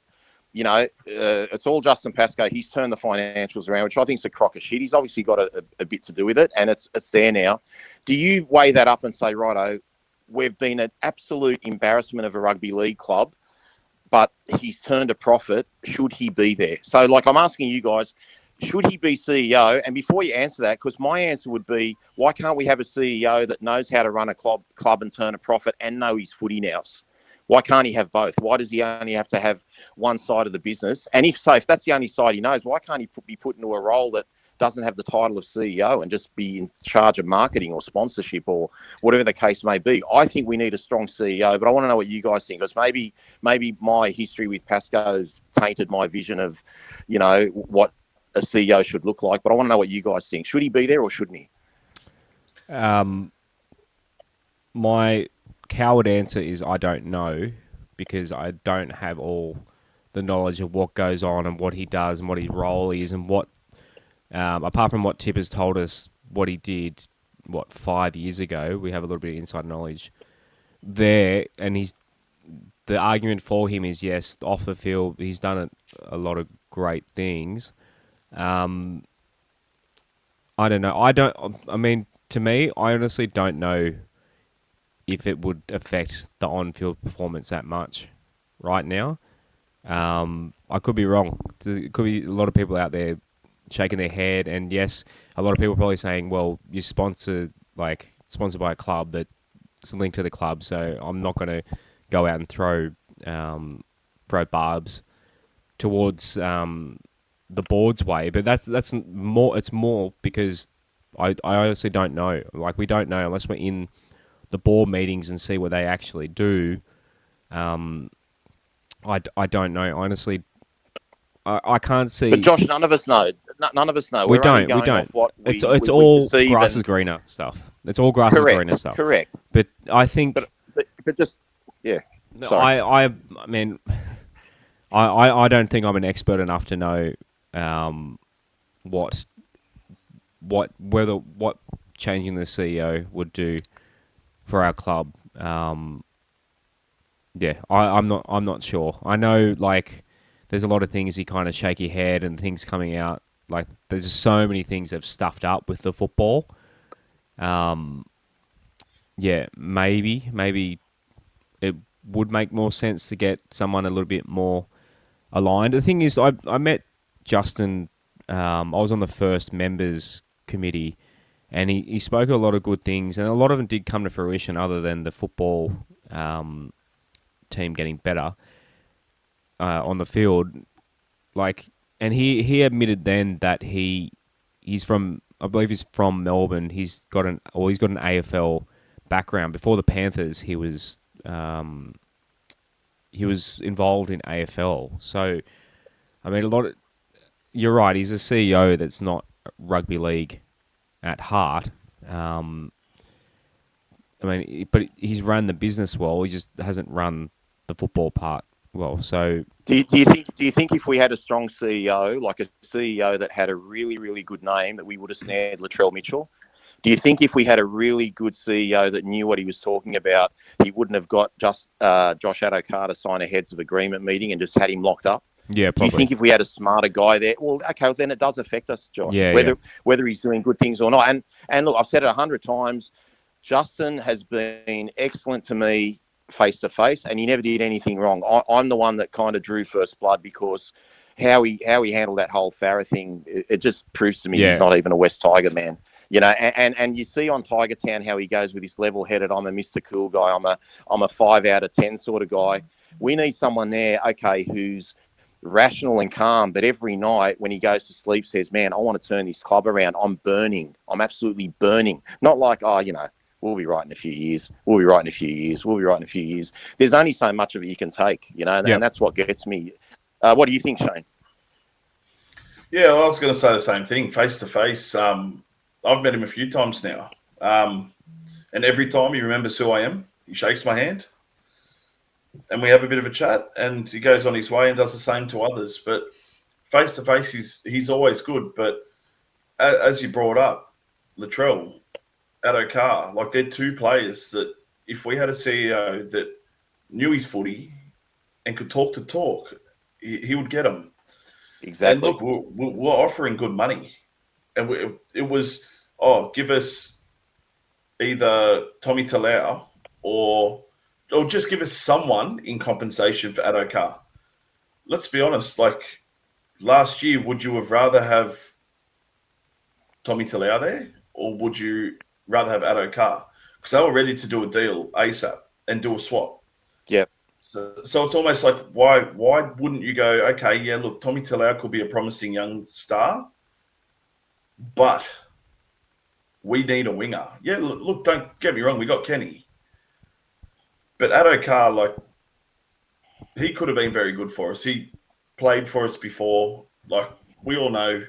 it's all Justin Pascoe. He's turned the financials around, which I think is a crock of shit. He's obviously got a bit to do with it, and it's there now. Do you weigh that up and say, righto, we've been an absolute embarrassment of a rugby league club, but he's turned a profit. Should he be there? So, like, I'm asking you guys, should he be CEO? And before you answer that, because my answer would be, why can't we have a CEO that knows how to run a club and turn a profit and know his footy nows? Why can't he have both? Why does he only have to have one side of the business? And if that's the only side he knows, why can't he be put into a role that doesn't have the title of CEO and just be in charge of marketing or sponsorship or whatever the case may be? I think we need a strong CEO, but I want to know what you guys think, because maybe my history with Pascoe's tainted my vision of, what a CEO should look like, but I want to know what you guys think. Should he be there or shouldn't he? My coward answer is I don't know, because I don't have all the knowledge of what goes on and what he does and what his role is, and what, apart from what Tip has told us, what he did, 5 years ago, we have a little bit of inside knowledge there, and the argument for him is, yes, off the field, he's done a lot of great things. I don't know. To me, I honestly don't know if it would affect the on-field performance that much right now. I could be wrong. There could be a lot of people out there shaking their head, and yes, a lot of people are probably saying, well, you're sponsored by a club that's linked to the club, so I'm not going to go out and throw barbs towards the board's way. But that's more. It's more because I honestly don't know. Like, we don't know unless we're in the board meetings and see what they actually do. I don't know. Honestly, I can't see. But Josh, none of us know. None of us know. We don't. Off what it's all grass is greener stuff. It's all grass is greener stuff. Correct. But I think. But just yeah. No, I mean, I don't think I'm an expert enough to know what changing the CEO would do for our club. I'm not sure. I know, like, there's a lot of things he kind of shaky head and things coming out. Like, there's so many things that have stuffed up with the football. yeah, maybe it would make more sense to get someone a little bit more aligned. The thing is, I met Justin. I was on the first members committee, and he spoke a lot of good things, and a lot of them did come to fruition, other than the football team getting better on the field. Like, and he admitted then that he's from, I believe he's from Melbourne. He's got an AFL background. Before the Panthers, he was involved in AFL. So, I mean, you're right. He's a CEO that's not rugby league at heart. I mean, but he's run the business well. He just hasn't run the football part well. So, Do you think if we had a strong CEO, like a CEO that had a really, really good name, that we would have snared Latrell Mitchell? Do you think if we had a really good CEO that knew what he was talking about, he wouldn't have got just Josh Adokar to sign a heads of agreement meeting and just had him locked up? yeah, Do you probably. think if we had a smarter guy there, well, okay, well, then it does affect us, Josh, Yeah. whether he's doing good things or not. And look, I've said it 100 times. Justin has been excellent to me face to face, and he never did anything wrong. I'm the one that kind of drew first blood, because how he handled that whole Farah thing, it just proves to me Yeah. he's not even a West Tiger man. You know, and you see on Tiger Town how he goes with this level-headed, I'm a Mr. Cool guy, I'm a 5 out of 10 sort of guy. We need someone there, okay, who's rational and calm, but every night when he goes to sleep says, man, I want to turn this club around. I'm burning. I'm absolutely burning. Not like, oh, you know, we'll be right in a few years. We'll be right in a few years. We'll be right in a few years. There's only so much of it you can take, you know, Yep. and that's what gets me. What do you think, Shayne? Yeah, well, I was going to say the same thing. Face to face, I've met him a few times now, and every time he remembers who I am. He shakes my hand, and we have a bit of a chat, and he goes on his way and does the same to others. But face to face, he's always good. But as you brought up, Latrell, Adokar, like they're two players that if we had a CEO that knew his footy and could talk the talk, he would get them. Exactly. And look, we're offering good money, and it was, give us either Tommy Talau or just give us someone in compensation for Adokar. Let's be honest, like last year, would you have rather have Tommy Talau there, or would you rather have Adokar? Because they were ready to do a deal ASAP and do a swap. Yep. So it's almost like, why wouldn't you go, okay, yeah, look, Tommy Talau could be a promising young star, but we need a winger. Yeah, look, don't get me wrong, we got Kenny. But Adokar, like, he could have been very good for us. He played for us before. Like, we all know.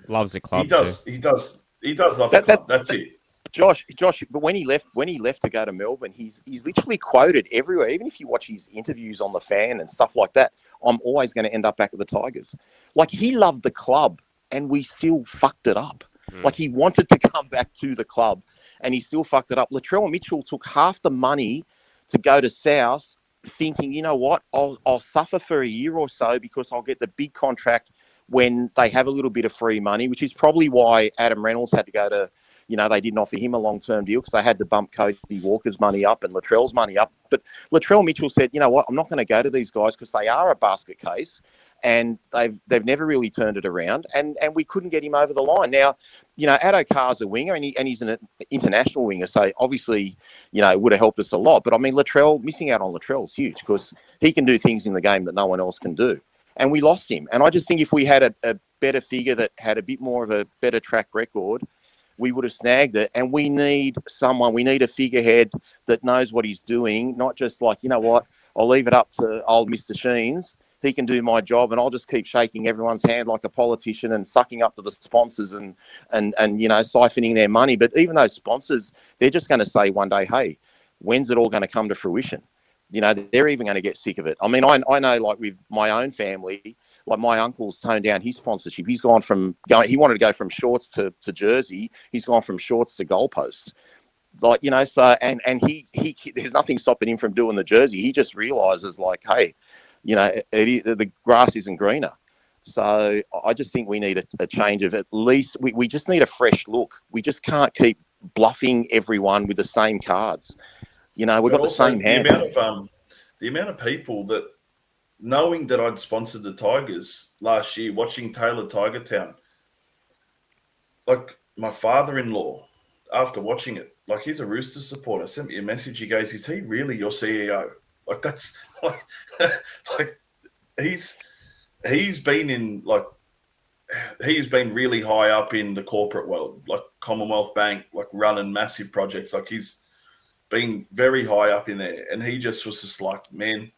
Loves the club. He does love the club. That's it. Josh, but when he left to go to Melbourne, he's literally quoted everywhere. Even if you watch his interviews on The Fan and stuff like that, I'm always going to end up back at the Tigers. Like, he loved the club, and we still fucked it up. Like, he wanted to come back to the club, and he still fucked it up. Latrell Mitchell took half the money to go to South, thinking, you know what, I'll suffer for a year or so because I'll get the big contract when they have a little bit of free money, which is probably why Adam Reynolds had to go to, you know, they didn't offer him a long-term deal because they had to bump Cody Walker's money up and Latrell's money up. But Latrell Mitchell said, you know what, I'm not going to go to these guys because they are a basket case and they've never really turned it around, and we couldn't get him over the line. Now, you know, Adokar's a winger and he's an international winger, so obviously, you know, it would have helped us a lot. But I mean, missing out on Latrell's huge because he can do things in the game that no one else can do. And we lost him. And I just think if we had a better figure that had a bit more of a better track record, we would have snagged it. And we need a figurehead that knows what he's doing, not just like, you know what, I'll leave it up to old Mr. Sheens. He can do my job and I'll just keep shaking everyone's hand like a politician and sucking up to the sponsors and you know, siphoning their money. But even those sponsors, they're just going to say one day, hey, when's it all going to come to fruition? You know, they're even going to get sick of it. I mean, I know, like with my own family, like my uncle's toned down his sponsorship. He wanted to go from shorts to jersey. He's gone from shorts to goalposts. Like, you know, so, and he there's nothing stopping him from doing the jersey. He just realizes like, hey, you know, the grass isn't greener. So I just think we need a change of at least, we just need a fresh look. We just can't keep bluffing everyone with the same cards. We've But got the also same hand. the amount of people that, knowing that I'd sponsored the Tigers last year, watching Taylor Tiger Town, like my father-in-law, after watching it, like he's a Roosters supporter, sent me a message. He goes, "Is he really your CEO?" Like that's like, like he's been in like he's been really high up in the corporate world, like Commonwealth Bank, like running massive projects. Like he's been very high up in there, and he just was just like, man,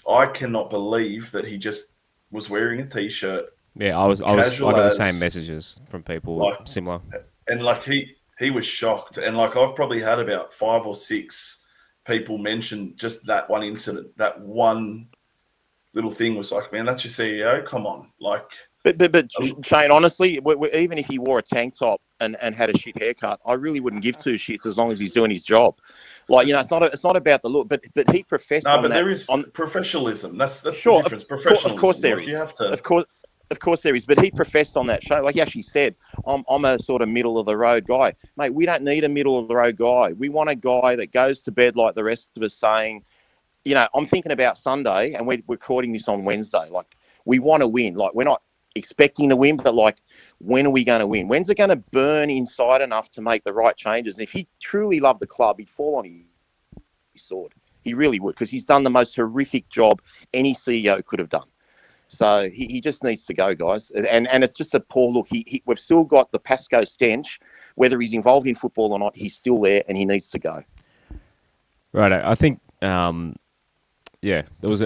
I cannot believe that he just was wearing a t-shirt. Yeah, I casual got the as, same messages from people like, similar. and like he was shocked, and like I've probably had about 5 or 6 people mention just that one incident, that one little thing was like, man, that's your CEO. Come on, like. But Shane, honestly, even if he wore a tank top and had a shit haircut, I really wouldn't give 2 shits as long as he's doing his job. Like, it's not about the look, but he professed on that. No, but there is professionalism. That's sure, the difference. Professionalism. Of course there like, is. You have to. Of course there is. But he professed on that show, like he actually said, I'm a sort of middle of the road guy. Mate, we don't need a middle of the road guy. We want a guy that goes to bed like the rest of us saying, I'm thinking about Sunday, and we're recording this on Wednesday. Like, we want to win. Like, we're not expecting to win, but like, when are we going to win? When's it going to burn inside enough to make the right changes? And if he truly loved the club, he'd fall on his sword. He really would, because he's done the most horrific job any CEO could have done. So he just needs to go, guys. And it's just a poor look. We've still got the Pascoe stench. Whether he's involved in football or not, he's still there, and he needs to go. Right. I think, there was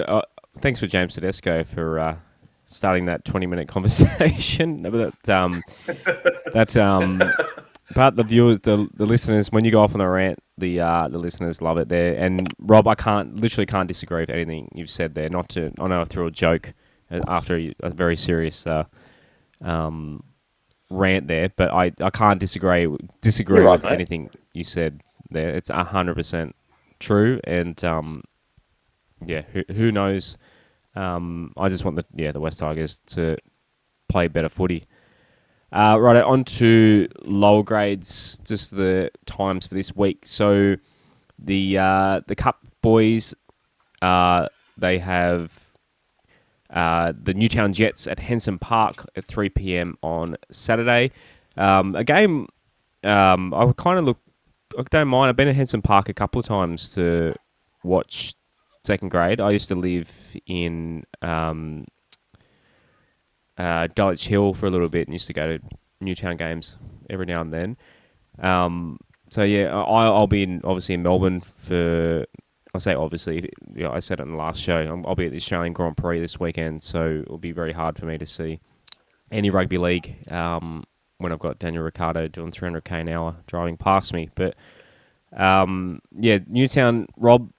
thanks for James Tedesco for starting that 20-minute conversation. But the viewers, the listeners, when you go off on a rant, the listeners love it there. And Rob, I literally can't disagree with anything you've said there. I know I threw a joke after a very serious rant there, but I can't disagree with anything you said there. It's 100% true, and who knows? I just want the West Tigers to play better footy. Right, on to lower grades, just the times for this week. So the Cup boys, they have the Newtown Jets at Henson Park at 3 p.m. on Saturday. A game I don't mind. I've been at Henson Park a couple of times to watch second grade. I used to live in Dulwich Hill for a little bit and used to go to Newtown games every now and then. I'll be obviously in Melbourne for. I say obviously. I said it in the last show. I'll be at the Australian Grand Prix this weekend, so it'll be very hard for me to see any rugby league when I've got Daniel Ricciardo doing 300k an hour driving past me. But Newtown. Rob,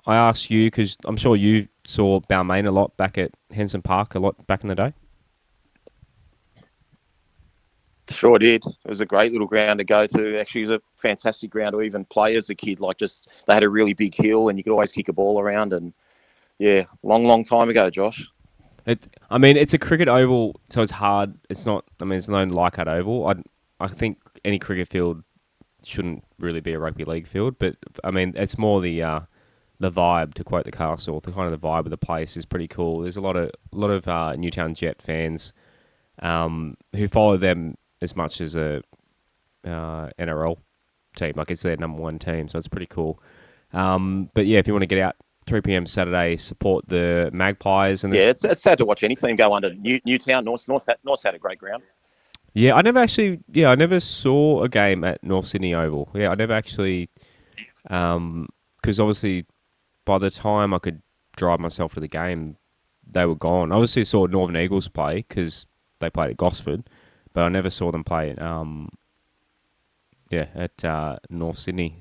I asked you because I'm sure you saw Balmain a lot back at Henson Park a lot back in the day. Sure did. It was a great little ground to go to. Actually, it was a fantastic ground to even play as a kid. Like, just they had a really big hill, and you could always kick a ball around. And yeah, long time ago, Josh. It's a cricket oval, so it's hard. It's not. It's no Leichhardt Oval. I think any cricket field shouldn't really be a rugby league field, but it's more the vibe, to quote the Castle. The kind of the vibe of the place is pretty cool. There's a lot of Newtown Jet fans who follow them as much as a NRL team. Like, it's their number one team, so it's pretty cool. But yeah, if you want to get out 3 p.m. Saturday, support the Magpies. And it's sad to watch any team go under. Newtown, North's had a great ground. Yeah, I never saw a game at North Sydney Oval. Yeah, I never actually, because obviously by the time I could drive myself to the game, they were gone. I obviously saw Northern Eagles play because they played at Gosford, but I never saw them play at North Sydney.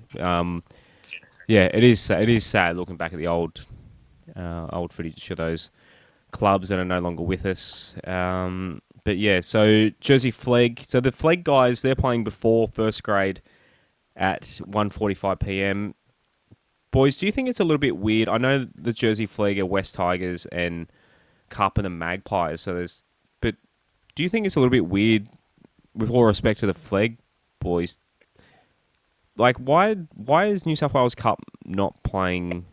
It is sad looking back at the old footage of those clubs that are no longer with us. But yeah, so Jersey Flegg. So the Flegg guys, they're playing before first grade at 1:45 p.m. Boys, do you think it's a little bit weird? I know the Jersey Flegg are West Tigers and Cup and the Magpies. But do you think it's a little bit weird, with all respect to the Flegg boys, like why is New South Wales Cup not playing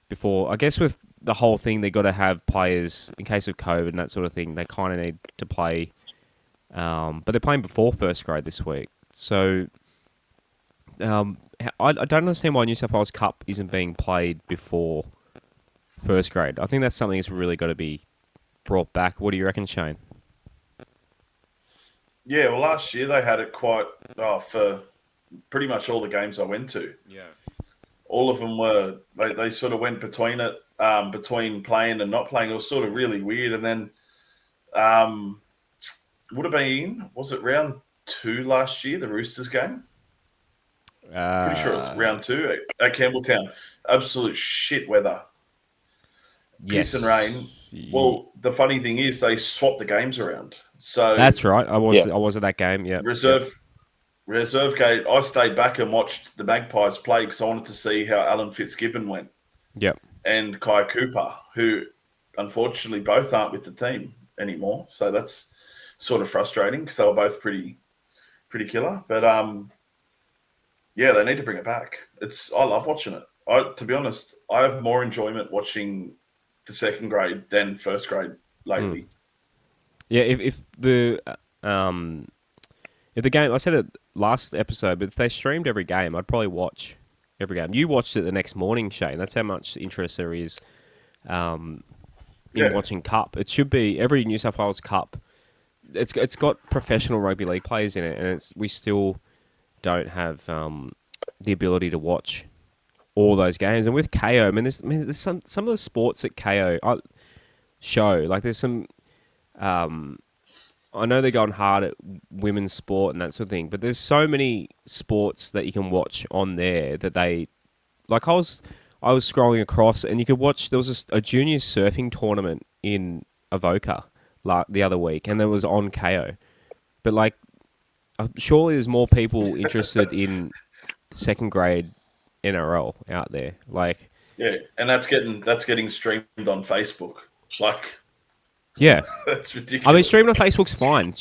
before? I guess with the whole thing, they got to have players in case of COVID and that sort of thing. They kind of need to play, but they're playing before first grade this week. So I don't understand why New South Wales Cup isn't being played before first grade. I think that's something that's really got to be brought back. What do you reckon, Shane? Yeah, well, last year they had it quite for pretty much all the games I went to. Yeah. All of them were they sort of went between it, between playing and not playing. It was sort of really weird. And then would have been, was it round 2 last year, the Roosters game? Pretty sure it was round 2 at Campbelltown. Absolute shit weather. Yes. Piss and rain. Well, the funny thing is they swapped the games around. So that's right. I was at that game. Yeah. Reserve gate. I stayed back and watched the Magpies play because I wanted to see how Alan Fitzgibbon went. Yep. And Kai Cooper, who unfortunately both aren't with the team anymore. So that's sort of frustrating because they were both pretty killer. But yeah, they need to bring it back. I love watching it. To be honest, I have more enjoyment watching the second grade than first grade lately. Yeah, if the game, I said it last episode, but if they streamed every game, I'd probably watch every game. You watched it the next morning, Shane. That's how much interest there is in watching Cup. It should be every New South Wales Cup. It's got professional rugby league players in it, and we still don't have the ability to watch all those games. And with KO, there's some of the sports that KO show. Like there's some. I know they're going hard at women's sport and that sort of thing, but there's so many sports that you can watch on there that they like. I was scrolling across and you could watch. There was a junior surfing tournament in Avoca the other week, and there was on KO. But like, surely there's more people interested in second grade NRL out there. Like, yeah, and that's getting streamed on Facebook. Like, yeah, that's ridiculous. I mean, streaming on Facebook's fine.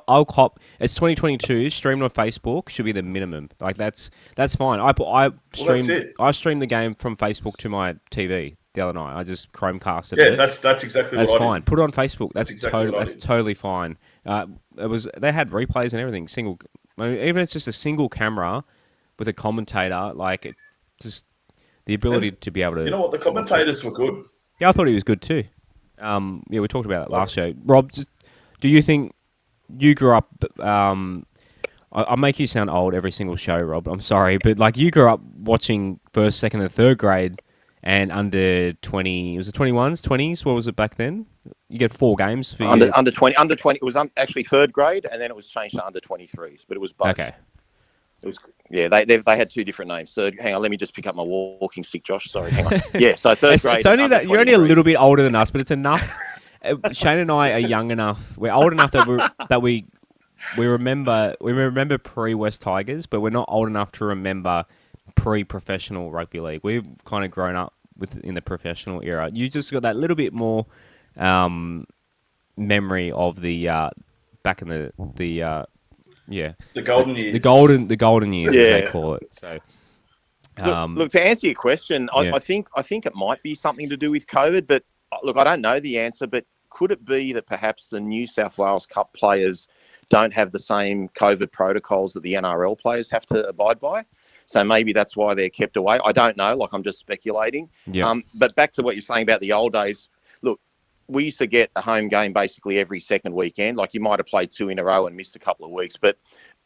I'll cop. It's 2022. Streaming on Facebook should be the minimum. Like that's fine. I streamed the game from Facebook to my TV the other night. I just Chromecasted it. Yeah, that's exactly that's what I fine. did. Put it on Facebook. That's exactly totally fine. They had replays and everything. Even if it's just a single camera with a commentator, like it just the ability to be able to. You know what? The commentators were good. Yeah, I thought he was good too. Yeah, we talked about that last show. Rob, do you think you grew up? I make you sound old every single show, Rob. I'm sorry, but like you grew up watching first, second, and third grade, and under 20. Was it 21s, 20s? What was it back then? You get 4 games for under 20. Under 20. It was actually third grade, and then it was changed to under 23s. But it was both. Okay. It was, yeah, they had 2 different names. Hang on, let me just pick up my walking stick, Josh. Sorry, hang on. Yeah, so third grade. It's only that you're only a little bit older than us, but it's enough. Shane and I are young enough. We're old enough that we remember pre-West Tigers, but we're not old enough to remember pre-professional rugby league. We've kind of grown up in the professional era. You just got that little bit more memory of the back in the golden years. The golden years, as they call it. So, look, to answer your question, I think it might be something to do with COVID. But look, I don't know the answer. But could it be that perhaps the New South Wales Cup players don't have the same COVID protocols that the NRL players have to abide by? So maybe that's why they're kept away. I don't know. Like, I'm just speculating. Yeah. But back to what you're saying about the old days. Look, we used to get a home game basically every second weekend. Like, you might have played 2 in a row and missed a couple of weeks. But,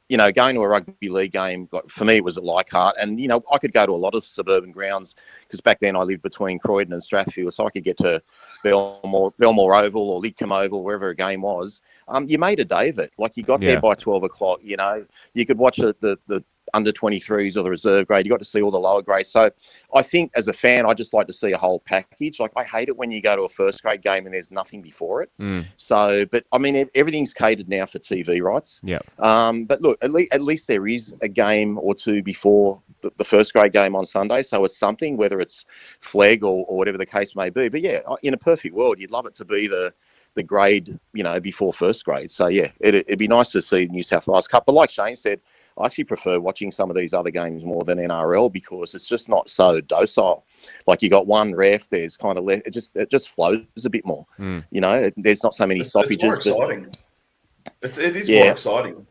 you know, going to a rugby league game, like, for me, it was at Leichhardt. And, you know, I could go to a lot of suburban grounds because back then I lived between Croydon and Strathfield. So I could get to Belmore Oval or Lidcombe Oval, wherever a game was. You made a day of it. Like, you got there by 12 o'clock, you know. You could watch the under 23s or the reserve grade. You got to see all the lower grades. So I think as a fan, I just like to see a whole package. Like, I hate it when you go to a first grade game and there's nothing before it. So, but I mean, everything's catered now for TV rights. Yeah. But look, at least there is a game or two before the first grade game on Sunday. So it's something, whether it's flag or whatever the case may be. But yeah, in a perfect world, you'd love it to be the the grade, before first grade. So yeah, it'd be nice to see New South Wales Cup. But like Shayne said, I actually prefer watching some of these other games more than NRL because it's just not so docile. Like you got one ref, there's kind of it just flows a bit more. There's not so many stoppages. It's more exciting. It is Yeah. more exciting.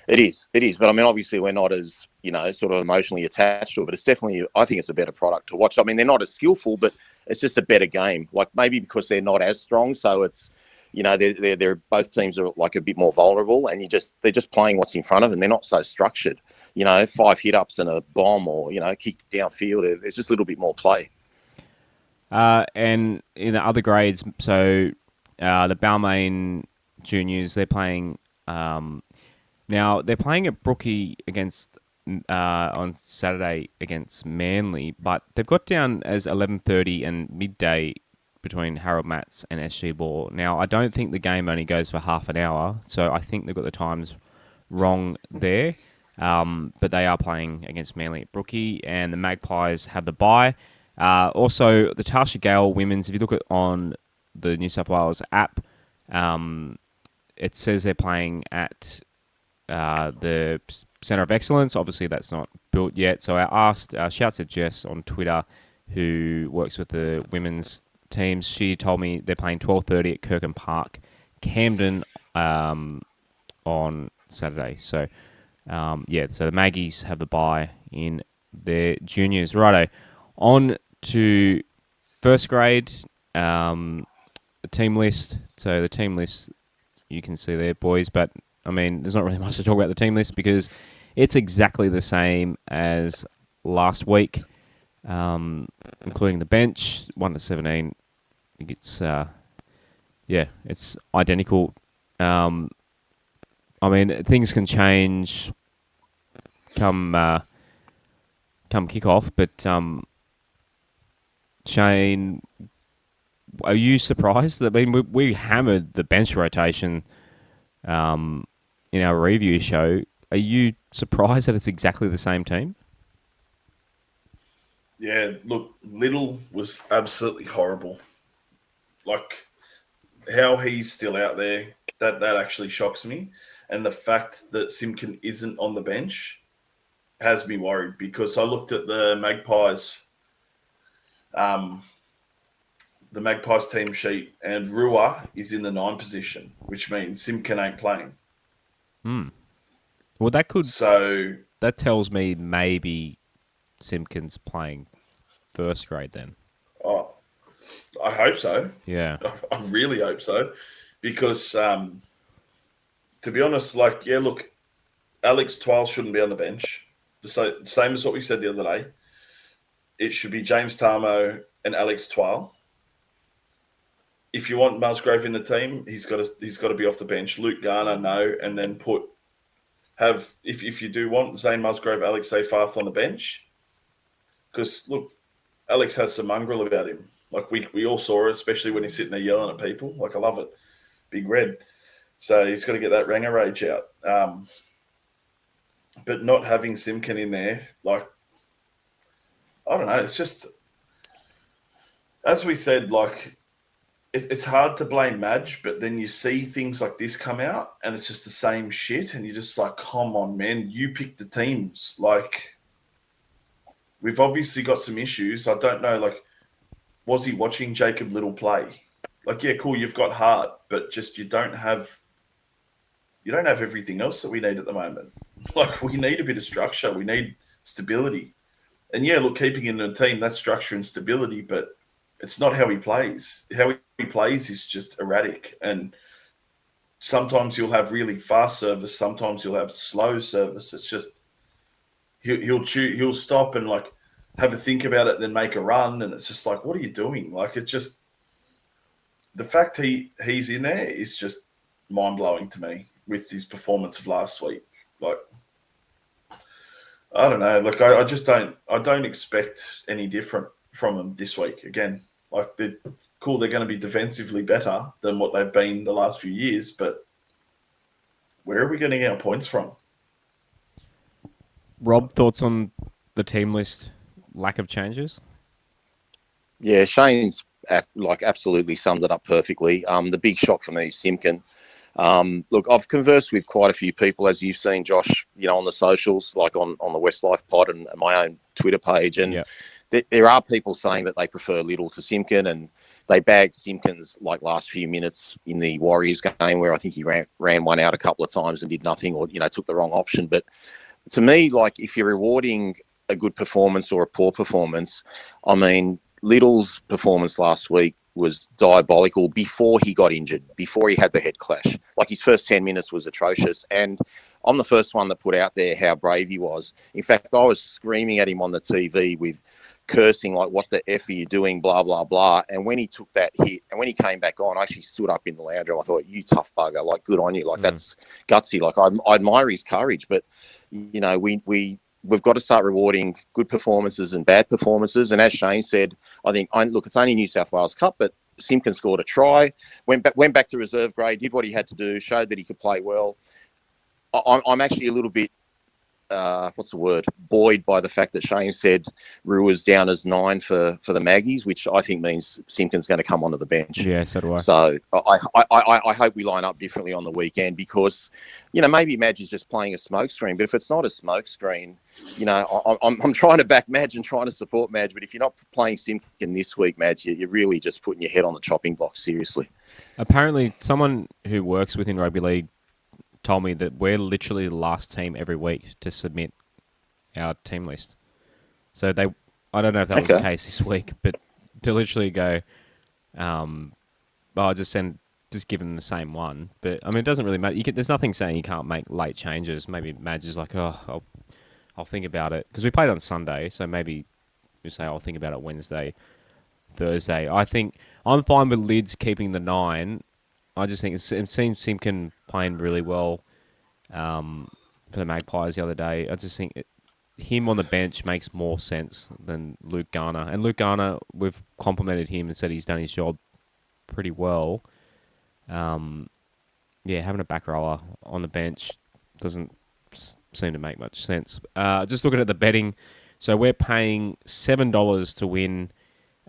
It is. But I mean, obviously, we're not as sort of emotionally attached to it. But it's definitely, I think, it's a better product to watch. I mean, they're not as skillful, but it's just a better game. Like maybe because they're not as strong, so it's they're both teams are like a bit more vulnerable, and they're just playing what's in front of them. They're not so structured. 5 hit ups and a bomb, or kick downfield. There's just a little bit more play. And in the other grades, so the Balmain juniors, they're playing. Now they're playing at Brookie against on Saturday against Manly, but they've got down as 11:30 and midday between Harold Matts and SG Ball. Now I don't think the game only goes for half an hour, so I think they've got the times wrong there. But they are playing against Manly at Brookie, and the Magpies have the bye. Also, the Tarsha Gale women's, if you look at on the New South Wales app, it says they're playing at the Centre of Excellence. Obviously, that's not built yet. So I asked, shouts to Jess on Twitter, who works with the women's teams. She told me they're playing 12:30 at Kirkham Park, Camden, on Saturday. So, so the Maggies have the bye in their juniors. Righto, on to first grade, the team list. So the team list you can see there, boys, but I mean, there's not really much to talk about the team list because it's exactly the same as last week, including the bench, 1 to 17. It's it's identical. I mean, things can change come kickoff, but Shayne, are you surprised? I mean, we hammered the bench rotation in our review show. Are you surprised that it's exactly the same team? Yeah, look, Little was absolutely horrible. Like, how he's still out there, that actually shocks me. And the fact that Simpkin isn't on the bench has me worried because I looked at the Magpies team sheet, and Rua is in the 9 position, which means Simpkin ain't playing. Well, that tells me maybe Simpkin's playing first grade then. Oh, I hope so. Yeah. I really hope so. Because, to be honest, look, Alex Twile shouldn't be on the bench. The same as what we said the other day. It should be James Tarmo and Alex Twile. If you want Musgrave in the team, he's got to be off the bench. Luke Garner, no, and then if you do want Zane Musgrave, Alex Seyfarth on the bench, because look, Alex has some mongrel about him. Like we all saw it, especially when he's sitting there yelling at people. Like I love it, big red. So he's got to get that Ranger rage out. But not having Simpkin in there, like I don't know, it's just as we said, like. It's hard to blame Madge, but then you see things like this come out and it's just the same shit. And you're just like, come on, man, you pick the teams. Like, we've obviously got some issues. I don't know, like, was he watching Jacob Little play? Like, yeah, cool, you've got heart, but just you don't have everything else that we need at the moment. Like, we need a bit of structure. We need stability. And yeah, look, keeping in a team, that's structure and stability, but it's not how he plays. How he plays is just erratic. And sometimes you'll have really fast service. Sometimes you'll have slow service. It's just he'll stop and like have a think about it, then make a run. And it's just like, what are you doing? Like it's just the fact he's in there is just mind blowing to me with his performance of last week. Like I don't know. Like I don't expect any different from them this week again. Like they're cool, they're going to be defensively better than what they've been the last few years, but where are we getting our points from? Rob, thoughts on the team list, lack of changes? Yeah, Shayne's absolutely summed it up perfectly. The big shock for me is Simpkin. Look, I've conversed with quite a few people, as you've seen, Josh, on the socials, like on the WestsLife pod and my own Twitter page. And there are people saying that they prefer Little to Simpkin, and they bagged Simpkins like last few minutes in the Warriors game where I think he ran one out a couple of times and did nothing, or, took the wrong option. But to me, like, if you're rewarding a good performance or a poor performance, I mean, Little's performance last week was diabolical before he got injured, before he had the head clash. Like, his first 10 minutes was atrocious. And I'm the first one that put out there how brave he was. In fact, I was screaming at him on the TV with cursing, like, what the F are you doing, blah, blah, blah. And when he took that hit and when he came back on, I actually stood up in the lounge room. I thought, you tough bugger, like, good on you. Like, that's gutsy. Like, I admire his courage. But, we've got to start rewarding good performances and bad performances. And as Shayne said, I think, look, it's only New South Wales Cup, but Simpkin scored a try, went back to reserve grade, did what he had to do, showed that he could play well. I'm actually a little bit, buoyed by the fact that Shayne said Rua's down as 9 for the Maggies, which I think means Simpkin's going to come onto the bench. Yeah, so do I. So I hope we line up differently on the weekend because, maybe Madge is just playing a smokescreen, but if it's not a smokescreen, I'm trying to back Madge and trying to support Madge, but if you're not playing Simpkin this week, Madge, you're really just putting your head on the chopping block, seriously. Apparently, someone who works within rugby league told me that we're literally the last team every week to submit our team list. So I don't know if that was the case this week, but to literally go, just give them the same one. But I mean, it doesn't really matter. There's nothing saying you can't make late changes. Maybe Madge is like, I'll think about it because we played on Sunday, so maybe we say I'll think about it Wednesday, Thursday. I think I'm fine with Lids keeping the 9. I just think it seems Simpkin playing really well for the Magpies the other day. I just think him on the bench makes more sense than Luke Garner. And Luke Garner, we've complimented him and said he's done his job pretty well. Having a back rower on the bench doesn't seem to make much sense. Just looking at the betting, so we're paying $7 to win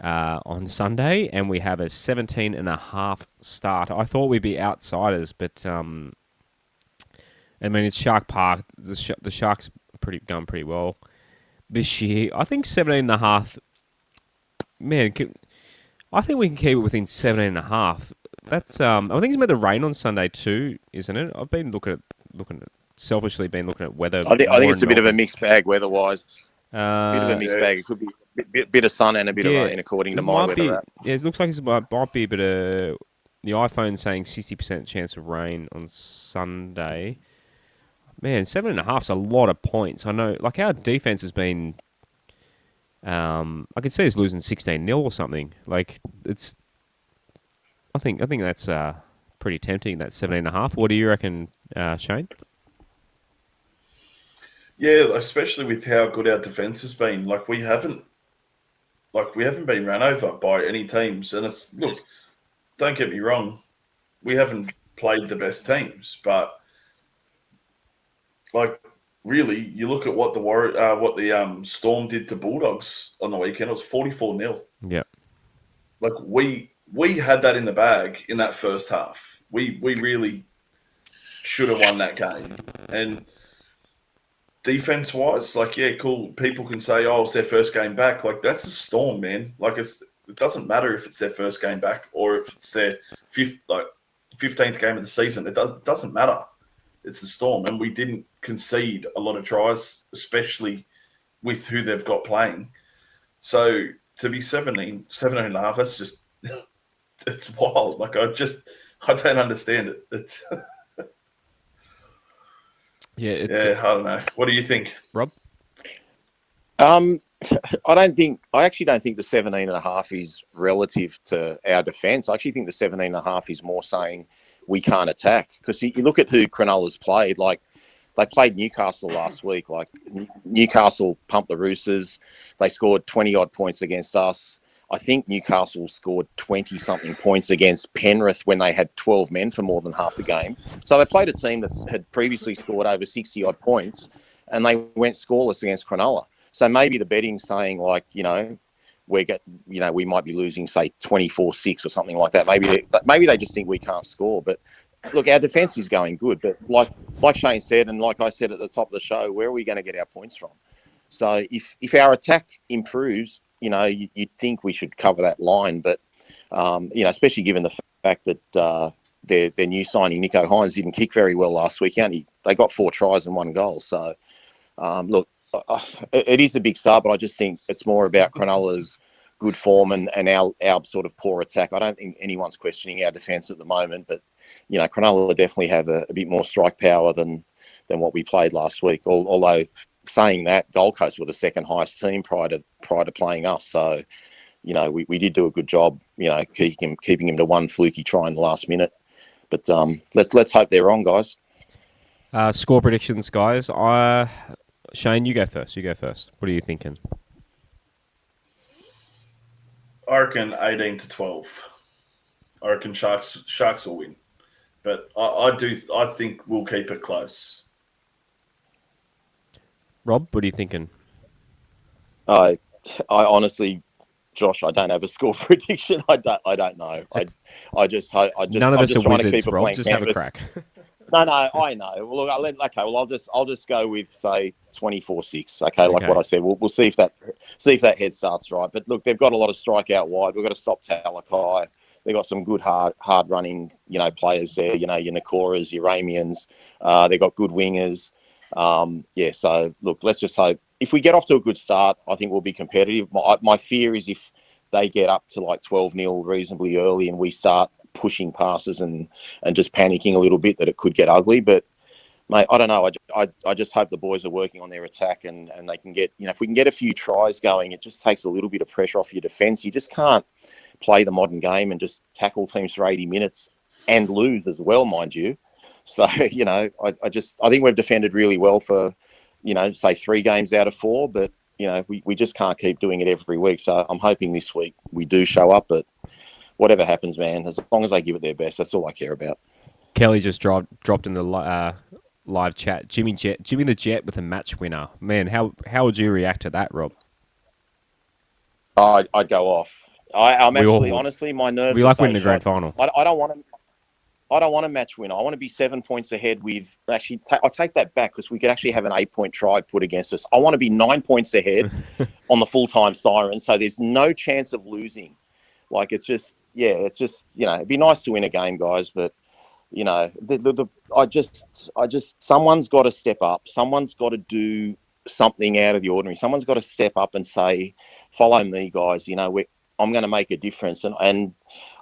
on Sunday, and we have a 17.5 start. I thought we'd be outsiders, but it's Shark Park. The Sharks are going pretty well this year. I think 17.5. Man, I think we can keep it within 17.5. That's I think it's meant to rain on Sunday too, isn't it? I've been looking at weather. I think it's a bit of a mixed bag weather-wise. Bit of a mixed bag. It could be a bit of sun and a bit of rain, according to my weather app. Yeah, it looks like it might be a bit of... The iPhone's saying 60% chance of rain on Sunday. Man, 7.5 is a lot of points. I know, like, our defense has been... I could see us losing 16-0 or something. Like, it's... I think that's pretty tempting, that 7.5. What do you reckon, Shayne? Yeah, especially with how good our defence has been. Like, we haven't been run over by any teams. And look, don't get me wrong, we haven't played the best teams, but like, really, you look at what the Storm did to Bulldogs on the weekend. It was 44-0. Yeah, like we had that in the bag in that first half. We really should have won that game. And defense-wise, like, yeah, cool. People can say, "Oh, it's their first game back." Like, that's a Storm, man. Like, it doesn't matter if it's their first game back or if it's their 15th game of the season. It doesn't matter. It's the Storm, and we didn't concede a lot of tries, especially with who they've got playing. So to be 17.5, that's just it's wild. Like, I don't understand it. It's I don't know. What do you think, Rob? I actually don't think the 17.5 is relative to our defence. I actually think the 17.5 is more saying we can't attack. Because you look at who Cronulla's played, like, they played Newcastle last week. Like, Newcastle pumped the Roosters. They scored 20-odd points against us. I think Newcastle scored 20-something points against Penrith when they had 12 men for more than half the game. So they played a team that had previously scored over 60-odd points, and they went scoreless against Cronulla. So maybe the betting's saying, like, we might be losing, say, 24-6 or something like that. Maybe they just think we can't score. But look, our defence is going good. But like Shayne said, and like I said at the top of the show, where are we going to get our points from? So if our attack improves, you'd think we should cover that line. But especially given the fact that their new signing Nico Hines didn't kick very well last week. They got 4 tries and 1 goal. So look, it is a big start, but I just think it's more about Cronulla's good form and our sort of poor attack. I don't think anyone's questioning our defence at the moment, but Cronulla definitely have a bit more strike power than what we played last week. Although saying that, Gold Coast were the second highest team prior to playing us. So we did do a good job, keeping him to 1 fluky try in the last minute. But let's hope they're wrong, guys. Score predictions, guys. Shayne, you go first. What are you thinking? I reckon 18-12. I reckon Sharks will win, but I think we'll keep it close. Rob, what are you thinking? I honestly, Josh, I don't have a score prediction. I don't know. I just none of us are wizards, Rob. Just have a crack. No, I know. Well, look, I'll just go with, say, 24-6. Okay, like what I said. We'll see if that head starts right. But look, they've got a lot of strikeout wide. We've got to stop Talakai. They've got some good hard running, players there. Your Nakoras, your Ramians. They've got good wingers. So look, let's just hope. If we get off to a good start, I think we'll be competitive. My fear is if they get up to like 12-0 reasonably early and we start pushing passes and just panicking a little bit, that it could get ugly. But mate, I don't know. I just hope the boys are working on their attack and they can get, if we can get a few tries going, it just takes a little bit of pressure off your defence. You just can't play the modern game and just tackle teams for 80 minutes and lose as well, mind you. So, I think we've defended really well for, say 3 games out of 4, but, we just can't keep doing it every week. So I'm hoping this week we do show up, but whatever happens, man, as long as they give it their best, that's all I care about. Kelly just dropped in the live chat. Jimmy the Jet with a match winner. Man, how would you react to that, Rob? I'd go off. I'm actually, honestly, my nerves. We like winning the grand final. I don't want a match winner. I want to be 7 points ahead with. Actually, I take that back because we could actually have an 8-point try put against us. I want to be 9 points ahead on the full-time siren, so there's no chance of losing. Like it's just, it'd be nice to win a game, guys, but someone's got to step up. Someone's got to do something out of the ordinary. Someone's got to step up and say, "Follow me, guys. I'm going to make a difference." And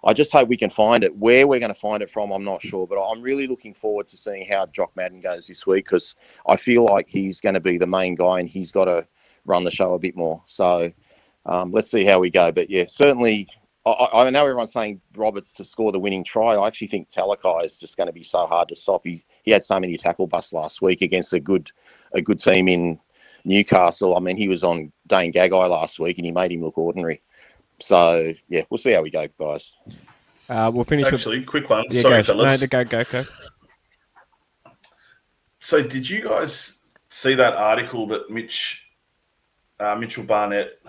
I just hope we can find it. Where we're going to find it from, I'm not sure, but I'm really looking forward to seeing how Jock Madden goes this week, because I feel like he's going to be the main guy and he's got to run the show a bit more. So let's see how we go. But yeah, certainly. I know everyone's saying Roberts to score the winning try. I actually think Talakai is just going to be so hard to stop. He had so many tackle busts last week against a good team in Newcastle. I mean, he was on Dane Gagai last week and he made him look ordinary. So, yeah, we'll see how we go, guys. We'll finish quick one. Yeah, Sorry, fellas. No, go. So did you guys see that article that Mitchell Barnett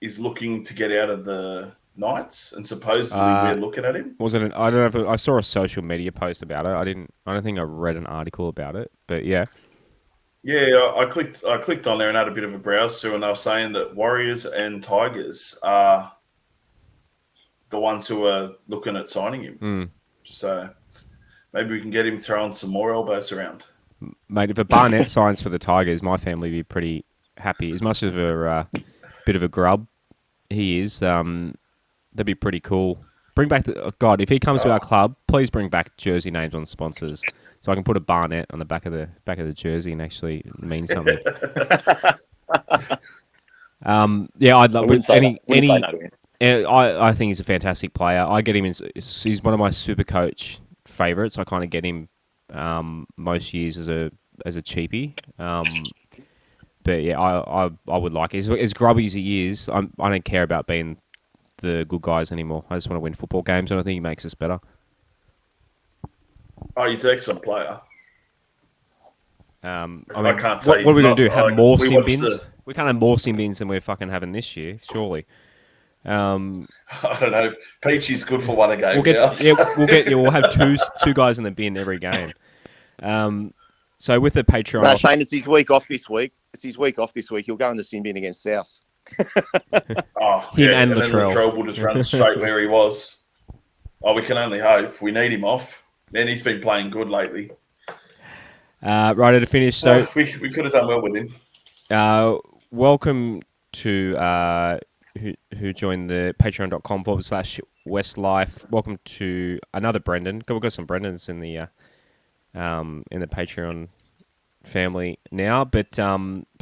is looking to get out of the Knights, and supposedly we're looking at him? Was it? I don't know. I saw a social media post about it. I don't think I read an article about it, but yeah. Yeah, I clicked on there and had a bit of a browse through, and they were saying that Warriors and Tigers are the ones who are looking at signing him. So maybe we can get him throwing some more elbows around. Mate, if a Barnett signs for the Tigers, my family would be pretty happy. As much of a bit of a grub he is, that'd be pretty cool. Bring back God, if he comes to our club, please bring back jersey names on sponsors, so I can put a Barnett on the back of the jersey and actually mean something. I'd love I think he's a fantastic player. I get him he's one of my super coach favourites. I kind of get him most years as a cheapie. But yeah, I would like it. As grubby as he is, I don't care about being the good guys anymore. I just want to win football games, and I think he makes us better. Oh, he's an excellent player. I mean, I can't say what are we he's going to do? not. Have Like, more we sin watched bins? We can't have more sin bins than we're fucking having this year, surely. I don't know. Peachy's good for one a game We'll now. we'll have two guys in the bin every game. So with the Patreon, No, Shane, it's his week off this week. He'll go in the sin bin against South. Him and then Latrell. Latrell will just run straight where he was. Oh, we can only hope. We need him off. And he's been playing good lately. Right to finish. So we could have done well with him. Welcome to who joined the patreon.com/WestsLife. Welcome to another Brendan. We've got some Brendans in the Patreon family now, but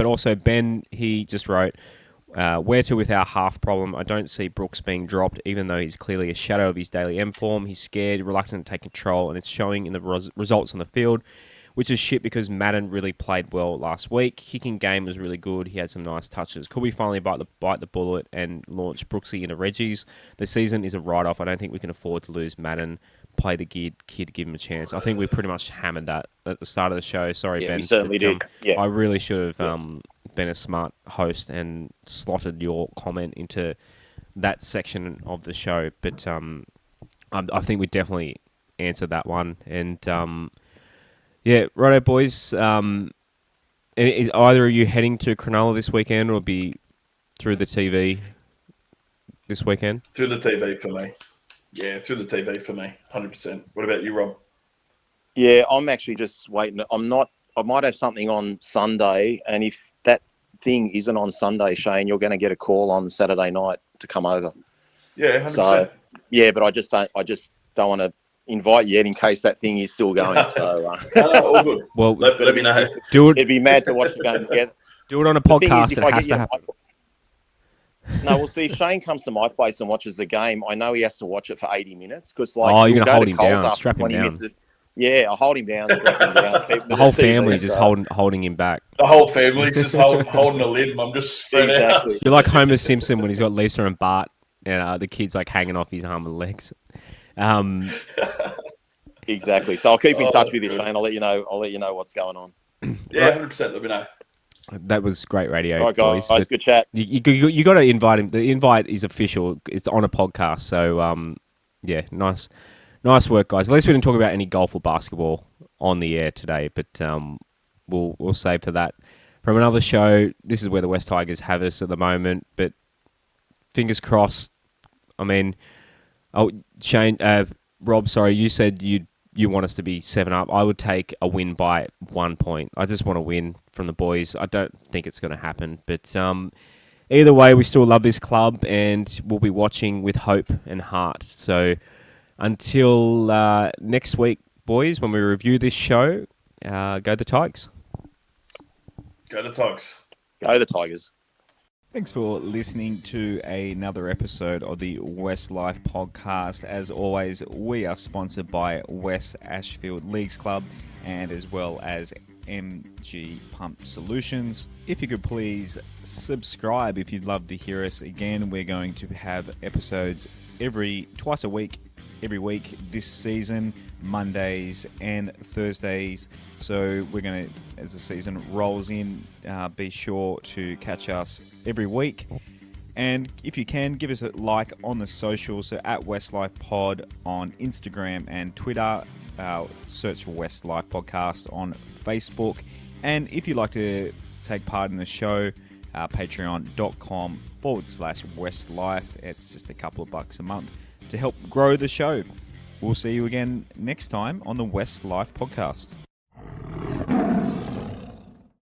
also Ben. He just wrote, where to with our half problem? I don't see Brooks being dropped, even though he's clearly a shadow of his daily M form. He's scared, reluctant to take control, and it's showing in the results on the field, which is shit because Madden really played well last week. Kicking game was really good. He had some nice touches. Could we finally bite the bullet and launch Brooksy into Reggie's? The season is a write-off. I don't think we can afford to lose Madden. Play the kid, give him a chance. I think we pretty much hammered that at the start of the show. Sorry, Ben. We certainly did. Yeah. I really should have been a smart host and slotted your comment into that section of the show. But I think we definitely answered that one. And yeah, righto, boys. Is either of you heading to Cronulla this weekend or be through the TV this weekend? Through the TV for me. Yeah, through the TV for me, 100%. What about you, Rob? Yeah, I'm actually just waiting. I might have something on Sunday, and if that thing isn't on Sunday, Shane, you're going to get a call on Saturday night to come over. Yeah, 100%. So, yeah, but I just don't want to invite you yet in case that thing is still going. So, all good. Well, let me know. Do it. It'd be mad to watch the game together. Do it on a podcast. It has to happen. No, we'll see. If Shane comes to my place and watches the game, I know he has to watch it for 80 minutes because, you're going to hold him down, strap him down. Yeah, I'll hold him down, strap him down. The whole family's just holding him back. The whole family's just holding the lid, and I'm just spread out. You're like Homer Simpson when he's got Lisa and Bart, and the kid's like hanging off his arm and legs. Exactly. So I'll keep in touch with you, Shane. I'll let you know what's going on. Yeah, 100%. Let me know. That was great radio. All right, guys. Good chat. You got to invite him. The invite is official. It's on a podcast. So, yeah, nice work, guys. At least we didn't talk about any golf or basketball on the air today, but we'll save for that from another show. This is where the West Tigers have us at the moment, but fingers crossed. I mean, Shane, Rob, sorry, you said you want us to be 7-up. I would take a win by 1 point. I just want to win from the boys. I don't think it's going to happen. But either way, we still love this club and we'll be watching with hope and heart. So until next week, boys, when we review this show, go the Tigers. Go the Tigers. Go the Tigers. Thanks for listening to another episode of the WestsLife podcast. As always, we are sponsored by Wests Ashfield Leagues Club and as well as MG Pump Solutions. If you could please subscribe if you'd love to hear us again. We're going to have episodes twice a week, every week this season, Mondays and Thursdays. So we're going to, as the season rolls in, be sure to catch us every week. And if you can, give us a like on the socials. So at WestsLife Pod on Instagram and Twitter. Search for WestsLife Podcast on Facebook. And if you'd like to take part in the show, patreon.com/WestsLife. It's just a couple of bucks a month to help grow the show. We'll see you again next time on the WestsLife Podcast.